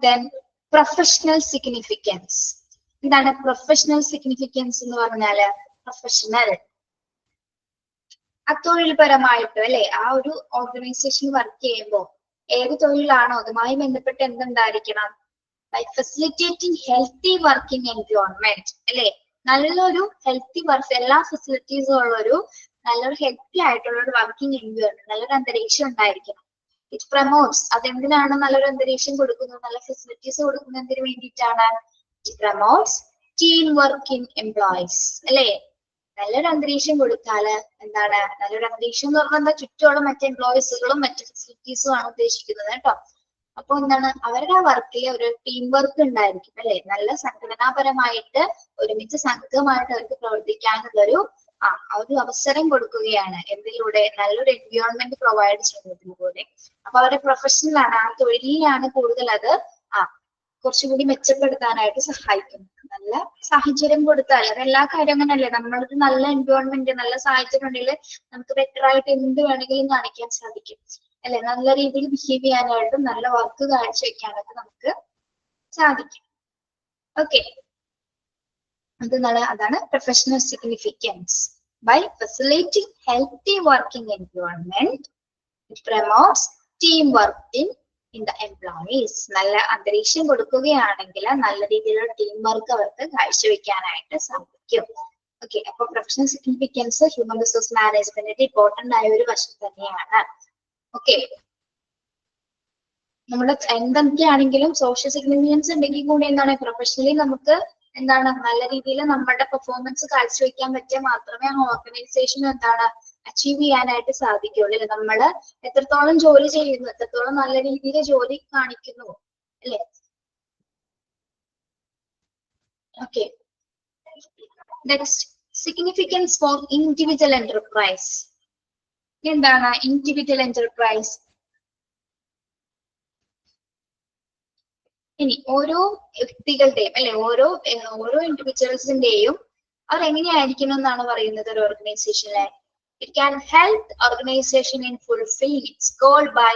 Then professional significance. എന്താണ് പ്രൊഫഷണൽ സിഗ്നിഫിക്കൻസ് എന്ന് പറഞ്ഞാല്? പ്രൊഫഷണൽ തൊഴിൽപരമായിട്ട് അല്ലെ, ആ ഒരു ഓർഗനൈസേഷൻ വർക്ക് ചെയ്യുമ്പോൾ ഏത് തൊഴിലാണോ അതുമായി ബന്ധപ്പെട്ട് എന്തുണ്ടായിരിക്കണം? By facilitating healthy working environment അല്ലെ, നല്ലൊരു ഹെൽത്തി വർക്ക്, എല്ലാ ഫെസിലിറ്റീസും ഉള്ള ഒരു നല്ലൊരു ഹെൽത്തി ആയിട്ടുള്ള ഒരു വർക്കിംഗ് എൻവയോൺമെന്റ്, നല്ലൊരു അന്തരീക്ഷം ഉണ്ടായിരിക്കണം. It promotes. അതെന്തിനാണ് നല്ലൊരു അന്തരീക്ഷം കൊടുക്കുന്നത്, നല്ല ഫെസിലിറ്റീസ് കൊടുക്കുന്നതിന് വേണ്ടിയിട്ടാണ്? It promotes team working employees അല്ലെ. നല്ലൊരു അന്തരീക്ഷം കൊടുത്താല് എന്താണ്? നല്ലൊരു അന്തരീക്ഷം എന്ന് പറഞ്ഞാൽ ചുറ്റുമുള്ള മറ്റ് എംപ്ലോയീസുകളും മറ്റ് ഫെസിലിറ്റീസും ആണ് ഉദ്ദേശിക്കുന്നത് കേട്ടോ. അപ്പൊ എന്താണ്? അവരുടെ ആ വർക്കിൽ ഒരു ടീം വർക്ക് ഉണ്ടായിരിക്കും അല്ലെ, നല്ല സംഘടനാപരമായിട്ട് ഒരുമിച്ച് സംഘമായിട്ട് അവർക്ക് പ്രവർത്തിക്കാനുള്ളൊരു ഒരു അവസരം കൊടുക്കുകയാണ്. എന്തിലൂടെ? നല്ലൊരു എൻവയോൺമെന്റ് പ്രൊവൈഡ് ചെയ്യുന്നതിലൂടെ. അപ്പൊ അവരുടെ പ്രൊഫഷണൽ ആണ്, ആ തൊഴിലിലാണ് കൂടുതൽ അത് കുറച്ചുകൂടി മെച്ചപ്പെടുത്താനായിട്ട് സഹായിക്കുന്നു. നല്ല സാഹചര്യം കൊടുത്താൽ, അതെല്ലാ കാര്യം അങ്ങനല്ലേ, നമ്മളൊരു നല്ല എൻവയോൺമെന്റ്, നല്ല സാഹചര്യം ഉണ്ടെങ്കിൽ നമുക്ക് ബെറ്റർ ആയിട്ട് എന്ത് വേണമെങ്കിലും കാണിക്കാൻ സാധിക്കും അല്ലെ, നല്ല രീതിയിൽ ബിഹേവ് ചെയ്യാനായിട്ടും നല്ല വർക്ക് കാഴ്ചവെക്കാനൊക്കെ നമുക്ക് സാധിക്കും. ഓക്കെ, അതാണ് professional significance. By facilitating healthy working environment it promotes team working in the employees. നല്ല അന്തരീക്ഷം കൊടുക്കുകയാണെങ്കിൽ നല്ല രീതിയിലുള്ള ടീം വർക്ക് അവർക്ക് കാഴ്ചവെക്കാനായിട്ട് സാധിക്കും. ഓക്കെ, അപ്പൊ പ്രൊഫഷണൽ സിഗ്നിഫിക്കൻസ് ഹ്യൂമൻ റിസോഴ്സ് മാനേജ്മെന്റിന്റെ ഇമ്പോർട്ടന്റ് ആയ ഒരു വശം തന്നെയാണ്. ഓക്കെ, നമ്മുടെ എന്തൊക്കെയാണെങ്കിലും സോഷ്യൽ സിഗ്നിഫിക്കൻസ് ഉണ്ടെങ്കിൽ കൂടി എന്താണ് പ്രൊഫഷണലി നമുക്ക് എന്താണ് നല്ല രീതിയിൽ നമ്മുടെ പെർഫോമൻസ് കാഴ്ചവെക്കാൻ പറ്റിയാൽ മാത്രമേ ആ ഓർഗനൈസേഷൻ എന്താണ് അച്ചീവ് ചെയ്യാനായിട്ട് സാധിക്കുള്ളൂ അല്ലെ. നമ്മള് എത്രത്തോളം ജോലി ചെയ്യുന്നു, എത്രത്തോളം നല്ല രീതിയിൽ ജോലി കാണിക്കുന്നു അല്ലെ. Okay, Next, significance for individual enterprise. എന്താണ് individual enterprise? ഇനി ഓരോ വ്യക്തികളുടെയും അല്ലെ ഓരോ ഇൻഡിവിജ്വൽസിന്റെയും അവർ എങ്ങനെയായിരിക്കണം എന്നാണ് പറയുന്നത് ഒരു ഓർഗനൈസേഷനിലെ. It can help the organization in fulfilling its goal by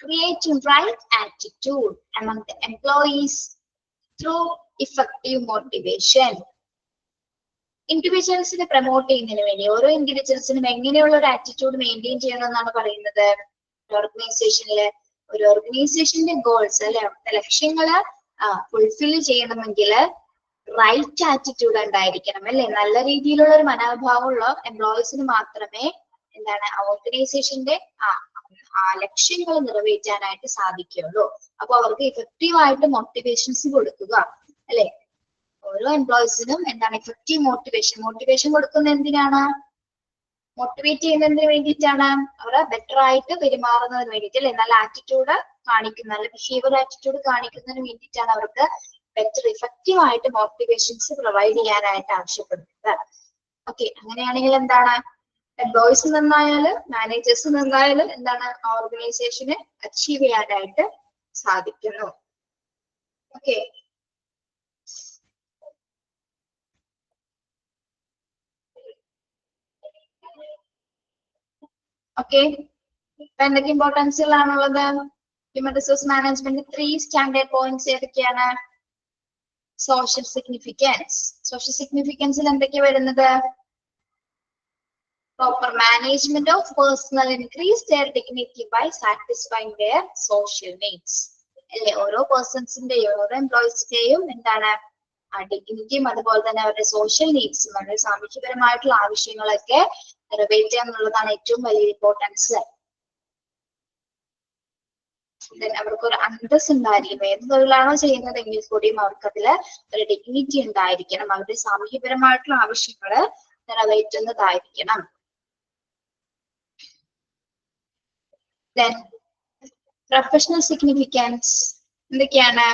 creating right attitude among the employees through effective motivation. ഇൻഡിവിജ്വൽസിനെ പ്രൊമോട്ട് ചെയ്യുന്നതിന് വേണ്ടി ഓരോ ഇൻഡിവിജ്വൽസിനും എങ്ങനെയുള്ള ഒരു ആറ്റിറ്റ്യൂഡ് മെയിൻറ്റെയിൻ ചെയ്യണം എന്നാണ് പറയുന്നത് ഓർഗനൈസേഷനില്. ഒരു ഓർഗനൈസേഷന്റെ ഗോൾസ് അല്ലെ ലക്ഷ്യങ്ങള് ഫുൾഫിൽ ചെയ്യണമെങ്കിൽ റൈറ്റ് ആറ്റിറ്റ്യൂഡ് ഉണ്ടായിരിക്കണം അല്ലെ. നല്ല രീതിയിലുള്ള ഒരു മനോഭാവമുള്ള എംപ്ലോയീസിന് മാത്രമേ എന്താണ് ഓർഗനൈസേഷന്റെ ആ ലക്ഷ്യങ്ങൾ നിറവേറ്റാനായിട്ട് സാധിക്കുള്ളൂ. അപ്പൊ അവർക്ക് ഇഫക്റ്റീവ് ആയിട്ട് മോട്ടിവേഷൻസ് കൊടുക്കുക അല്ലെ. ഓരോ എംപ്ലോയീസിനും എന്താണ് ഇഫക്റ്റീവ് മോട്ടിവേഷൻ കൊടുക്കുന്നത് എന്തിനാണ്? മോട്ടിവേറ്റ് ചെയ്യുന്നതിന് വേണ്ടിയിട്ടാണ്. അവരെ ബെറ്റർ ആയിട്ട് പെരുമാറുന്നതിന് വേണ്ടിയിട്ട് അല്ലെ. നല്ല ആറ്റിറ്റ്യൂഡ് കാണിക്കുന്ന നല്ല ബിഹേവിയർ ആറ്റിറ്റ്യൂഡ് കാണിക്കുന്നതിന് വേണ്ടിയിട്ടാണ് അവർക്ക് ബെറ്റർ ഇഫക്റ്റീവ് ആയിട്ട് മോട്ടിവേഷൻസ് പ്രൊവൈഡ് ചെയ്യാനായിട്ട് ആവശ്യപ്പെടുന്നത്. ഓക്കെ, അങ്ങനെയാണെങ്കിൽ എന്താണ് എംപ്ലോയീസ് നന്നായാല് മാനേജേഴ്സ് നന്നായാല് എന്താണ് ഓർഗനൈസേഷന് അച്ചീവ് ചെയ്യാനായിട്ട് സാധിക്കുന്നു. ഓക്കെ, ഓക്കെ, എന്തൊക്കെ ഇമ്പോർട്ടൻസുകളാണുള്ളത്? Human resource management 3 standard points ഏതൊക്കെയാണ്? Social significance. സോഷ്യൽ സിഗ്നിഫിക്കൻസിൽ എന്തൊക്കെയാണ് വരുന്നത്? Proper management of personnel increase their dignity by satisfying their social needs. അല്ലെ, ഓരോ പേഴ്സൺസിന്റെയും ഓരോ എംപ്ലോയീസിന്റെയും എന്താണ് ഡിഗ്നിറ്റിയും അതുപോലെ തന്നെ അവരുടെ സോഷ്യൽ നീഡ്സും അവരുടെ സാമൂഹ്യപരമായിട്ടുള്ള ആവശ്യങ്ങളൊക്കെ നിറവേറ്റുക എന്നുള്ളതാണ് ഏറ്റവും വലിയ ഇമ്പോർട്ടൻസ്. അവർക്ക് ഒരു അന്തസ് ഉണ്ടായിരിക്കണം. ഏത് തൊഴിലാണോ ചെയ്യുന്നതെങ്കിൽ കൂടിയും അവർക്ക് അതില് ഒരു ഡിഗ്നിറ്റി ഉണ്ടായിരിക്കണം. അവരുടെ സാമൂഹ്യപരമായിട്ടുള്ള ആവശ്യങ്ങള് നിറവേറ്റുന്നതായിരിക്കണം. Then professional significance എന്തൊക്കെയാണ്?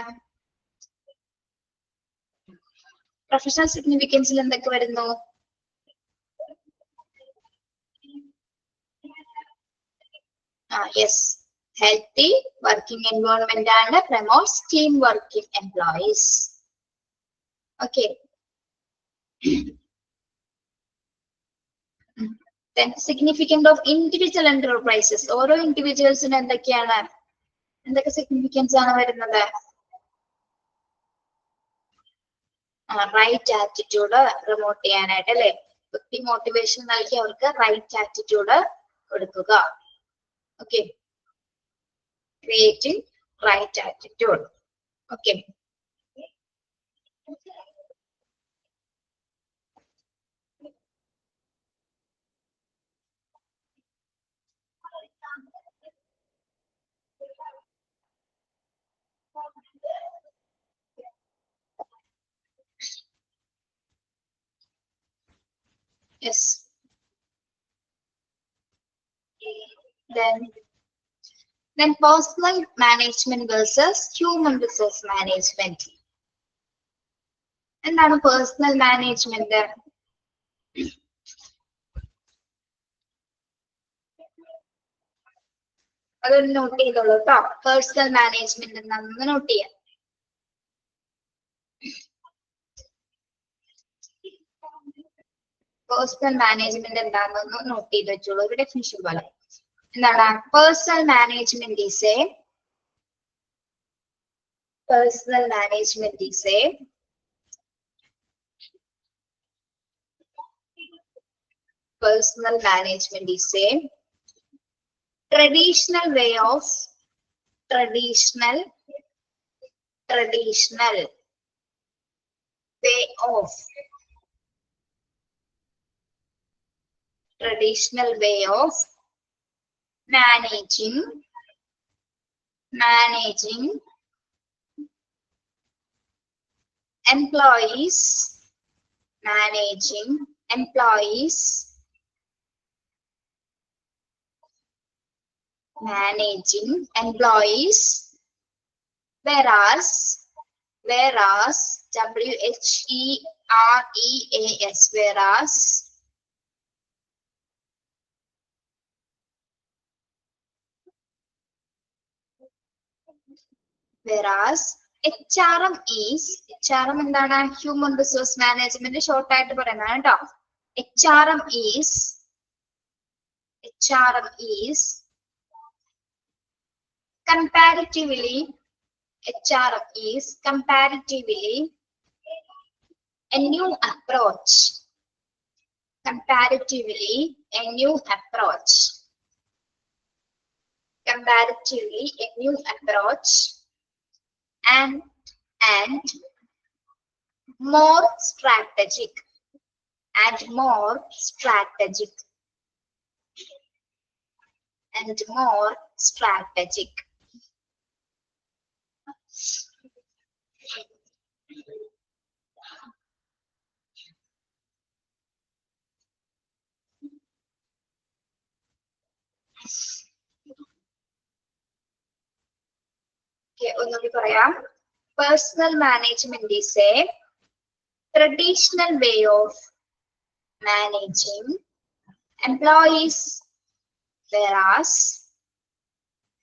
പ്രൊഫഷണൽ സിഗ്നിഫിക്കൻസിൽ എന്തൊക്കെ വരുന്നു? Yes, healthy working environment and promotes teamwork in employees. Okay. Then significance of individual enterprises. ഓരോ ഇൻഡിവിജ്വൽസിന് എന്തൊക്കെ സിഗ്നിഫിക്കൻസ് ആണ് വരുന്നത്? റൈറ്റ് ആറ്റിറ്റ്യൂഡ് പ്രൊമോട്ട് ചെയ്യാനായിട്ട് അല്ലെ. വ്യക്തി മോട്ടിവേഷൻ നൽകി അവർക്ക് റൈറ്റ് ആറ്റിറ്റ്യൂഡ് കൊടുക്കുക. Okay, creating right attitude. Okay. Yes. Then personal management versus human resource management. എന്താണ് പേഴ്സണൽ മാനേജ്മെന്റ്? അതൊന്ന് നോട്ട് ചെയ്തോളൂ കേട്ടോ. പേഴ്സണൽ മാനേജ്മെന്റ് എന്താണെന്ന് നോട്ട് ചെയ്യാം. പേഴ്സണൽ മാനേജ്മെന്റ് എന്താണെന്ന് നോട്ട് ചെയ്ത് വെച്ചോളൂ. ഒരു ഡെഫിനിഷൻ പോലെ എന്താണ് personnel management is A personal management is a traditional way of traditional way of managing employees, whereas REAS, whereas HRM is, HRM എന്താണ്? ഹ്യൂമൻ റിസോഴ്സ് മാനേജ്മെന്റ് ഷോർട്ട് ആയിട്ട് പറയുന്നതാണ് കേട്ടോ. HRM is comparatively a new approach. Comparatively a new approach and more strategic ഒന്നുകൂടി പറയാം. Personal management is a traditional way of managing employees, whereas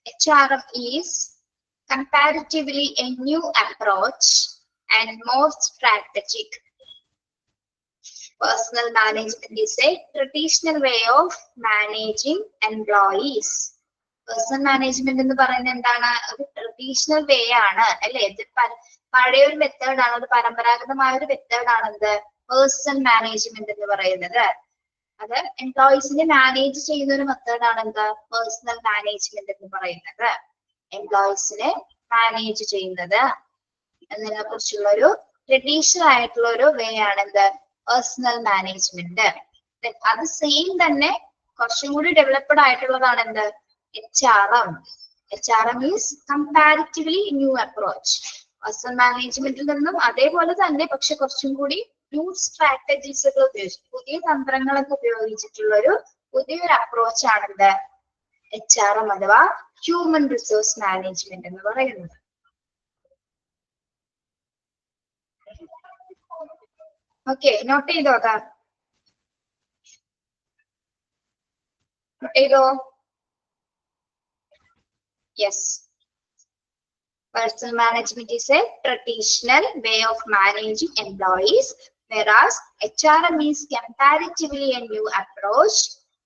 HRM is comparatively a new approach and more strategic. Personal management is a traditional way of managing employees. Personnel management എന്ന് പറയുന്നത് എന്താണ്? ഒരു ട്രഡീഷണൽ വേ ആണ് അല്ലെ? പഴയ ഒരു മെത്തേഡാണ്, ഒരു പരമ്പരാഗതമായ ഒരു മെത്തേഡാണ് എന്ത്? പേഴ്സണൽ മാനേജ്മെന്റ് എന്ന് പറയുന്നത്. അത് എംപ്ലോയീസിനെ മാനേജ് ചെയ്യുന്ന ഒരു മെത്തേഡാണ് എന്ത്? പേഴ്സണൽ മാനേജ്മെന്റ് എന്ന് പറയുന്നത്. എംപ്ലോയീസിനെ മാനേജ് ചെയ്യുന്നത് എന്നതിനെ കുറിച്ചുള്ള ഒരു ട്രഡീഷണൽ ആയിട്ടുള്ള ഒരു വേ ആണ് എന്ത്? Personnel management. അത് സെയിം തന്നെ കുറച്ചും കൂടി ഡെവലപ്ഡ് ആയിട്ടുള്ളതാണ് എന്ത്? HRM. HRM is comparatively new approach. Personal മാനേജ്മെന്റിൽ നിന്നും അതേപോലെ തന്നെ പക്ഷെ കുറച്ചും കൂടി ന്യൂ സ്ട്രാറ്റജീസ് ഒക്കെ ഉപയോഗിച്ചു, പുതിയ തന്ത്രങ്ങളൊക്കെ ഉപയോഗിച്ചിട്ടുള്ള ഒരു പുതിയൊരു അപ്രോച്ച് ആണെന്ത്? HRM അഥവാ ഹ്യൂമൻ റിസോഴ്സ് മാനേജ്മെന്റ് എന്ന് പറയുന്നത്. ഓക്കെ, നോട്ട് ചെയ്തോ? നോട്ട് ചെയ്തോ? Yes. Personal management is a traditional way of managing employees, whereas HRM is comparatively a new approach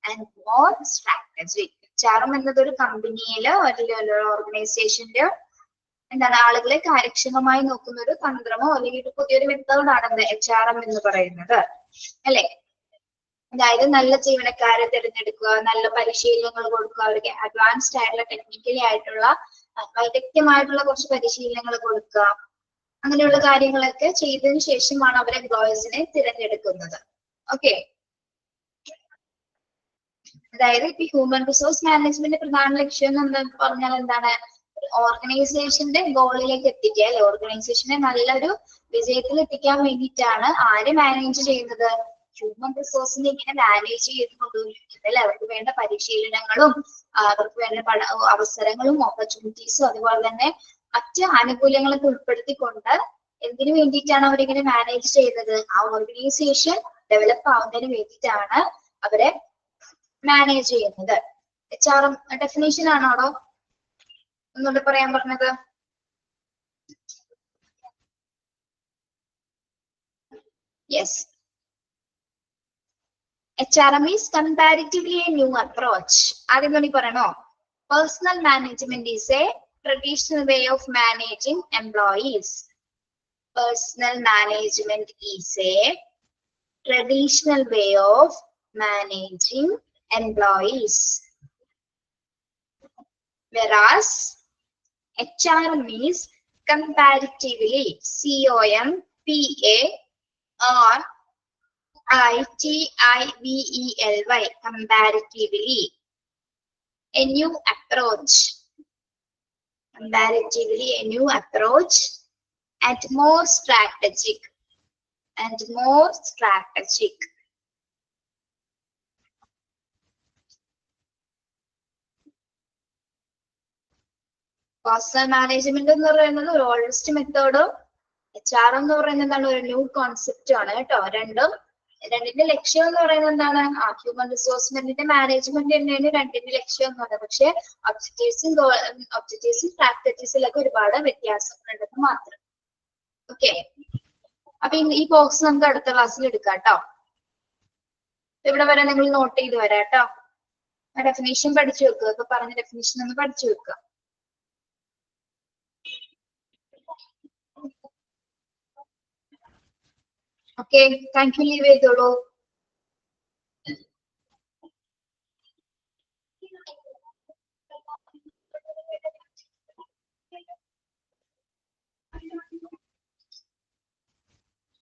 and more strategic. HRM എന്നത് ഒരു കമ്പനിയിലോ അല്ലെങ്കിൽ ഓർഗനൈസേഷനിലോ എന്താണ് ആളുകളെ കാര്യക്ഷമമായി നോക്കുന്ന ഒരു തന്ത്രമോ അല്ലെങ്കിൽ പുതിയൊരു മെത്തേഡാണ് എന്ത്? HRM എന്ന് പറയുന്നത് അല്ലെ? അതായത് നല്ല ജീവനക്കാരെ തിരഞ്ഞെടുക്കുക, നല്ല പരിശീലനങ്ങൾ കൊടുക്കുക, അവർക്ക് അഡ്വാൻസ്ഡ് ആയിട്ടുള്ള ടെക്നിക്കലി ആയിട്ടുള്ള വൈദഗ്ധ്യമായിട്ടുള്ള കുറച്ച് പരിശീലനങ്ങൾ കൊടുക്കുക, അങ്ങനെയുള്ള കാര്യങ്ങളൊക്കെ ചെയ്തതിനു ശേഷമാണ് അവർ എംപ്ലോയീസിനെ തിരഞ്ഞെടുക്കുന്നത്. ഓക്കെ, അതായത് ഇപ്പൊ ഹ്യൂമൻ റിസോഴ്സ് മാനേജ്മെന്റ് പ്രധാന ലക്ഷ്യം എന്ന് പറഞ്ഞാൽ എന്താണ്? ഓർഗനൈസേഷന്റെ ഗോളിലേക്ക് എത്തിക്കുക അല്ലെ? ഓർഗനൈസേഷനെ നല്ലൊരു വിജയത്തിൽ എത്തിക്കാൻ വേണ്ടിയിട്ടാണ് ആര് മാനേജ് ചെയ്യുന്നത്? ഹ്യൂമൻ റിസോഴ്സിനെ ഇങ്ങനെ മാനേജ് ചെയ്ത് കൊണ്ടുപോയിരിക്കുന്നത് അല്ലെ? അവർക്ക് വേണ്ട പരിശീലനങ്ങളും അവർക്ക് വേണ്ട അവസരങ്ങളും ഓപ്പർച്യൂണിറ്റീസും അതുപോലെ തന്നെ മറ്റ് ആനുകൂല്യങ്ങളൊക്കെ ഉൾപ്പെടുത്തിക്കൊണ്ട് എന്തിനു വേണ്ടിയിട്ടാണ് അവരിങ്ങനെ മാനേജ് ചെയ്യുന്നത്? ആ ഓർഗനൈസേഷൻ ഡെവലപ്പ് ആവുന്നതിന് വേണ്ടിയിട്ടാണ് അവരെ മാനേജ് ചെയ്യുന്നത്. HRM ഡെഫിനേഷൻ ആണോടോ ഒന്നുകൂടെ പറയാൻ പറഞ്ഞത്? Yes. HRM is comparatively a new approach. ആദ്യം കൂടി പറയണോ? Personal management is a traditional way of managing employees. Personal management is a traditional way of managing employees. Whereas HRM is comparatively, COMPARITIVELY, comparatively a new approach. Comparatively a new approach and more strategic. Personnel management എന്ന് പറയുന്നത് ഒരു ഓൾഡസ്റ്റ് മെത്തേഡോ HR എന്ന് പറയുന്നത് എന്താണ്? ഒരു ന്യൂ കോൺസെപ്റ്റ് ആണ് കേട്ടോ. രണ്ടിന്റെ ലക്ഷ്യം എന്ന് പറയുന്നത് എന്താണ്? ഹ്യൂമൻ റിസോഴ്സ്മെന്റിന്റെ മാനേജ്മെന്റ് തന്നെയാണ് രണ്ടിന്റെ ലക്ഷ്യം എന്ന് പറയുന്നത്. പക്ഷെ ഒബ്ജക്റ്റീവ്സും പ്രാക്ടീസിലൊക്കെ ഒരുപാട് വ്യത്യാസങ്ങളുണ്ടെന്ന് മാത്രം. ഓക്കെ, അപ്പൊ ഈ ബോക്സ് നമുക്ക് അടുത്ത ക്ലാസ്സിൽ എടുക്കാം കേട്ടോ. ഇവിടെ വരെ നിങ്ങൾ നോട്ട് ചെയ്ത് വരാം കേട്ടോ. ഡെഫിനേഷൻ പഠിച്ചു വെക്കുക. ഇപ്പൊ പറഞ്ഞ ഡെഫിനേഷൻ ഒന്ന് പഠിച്ചു വെക്കുക. Okay, thank you. ലീവ് ചെയ്തോളൂ.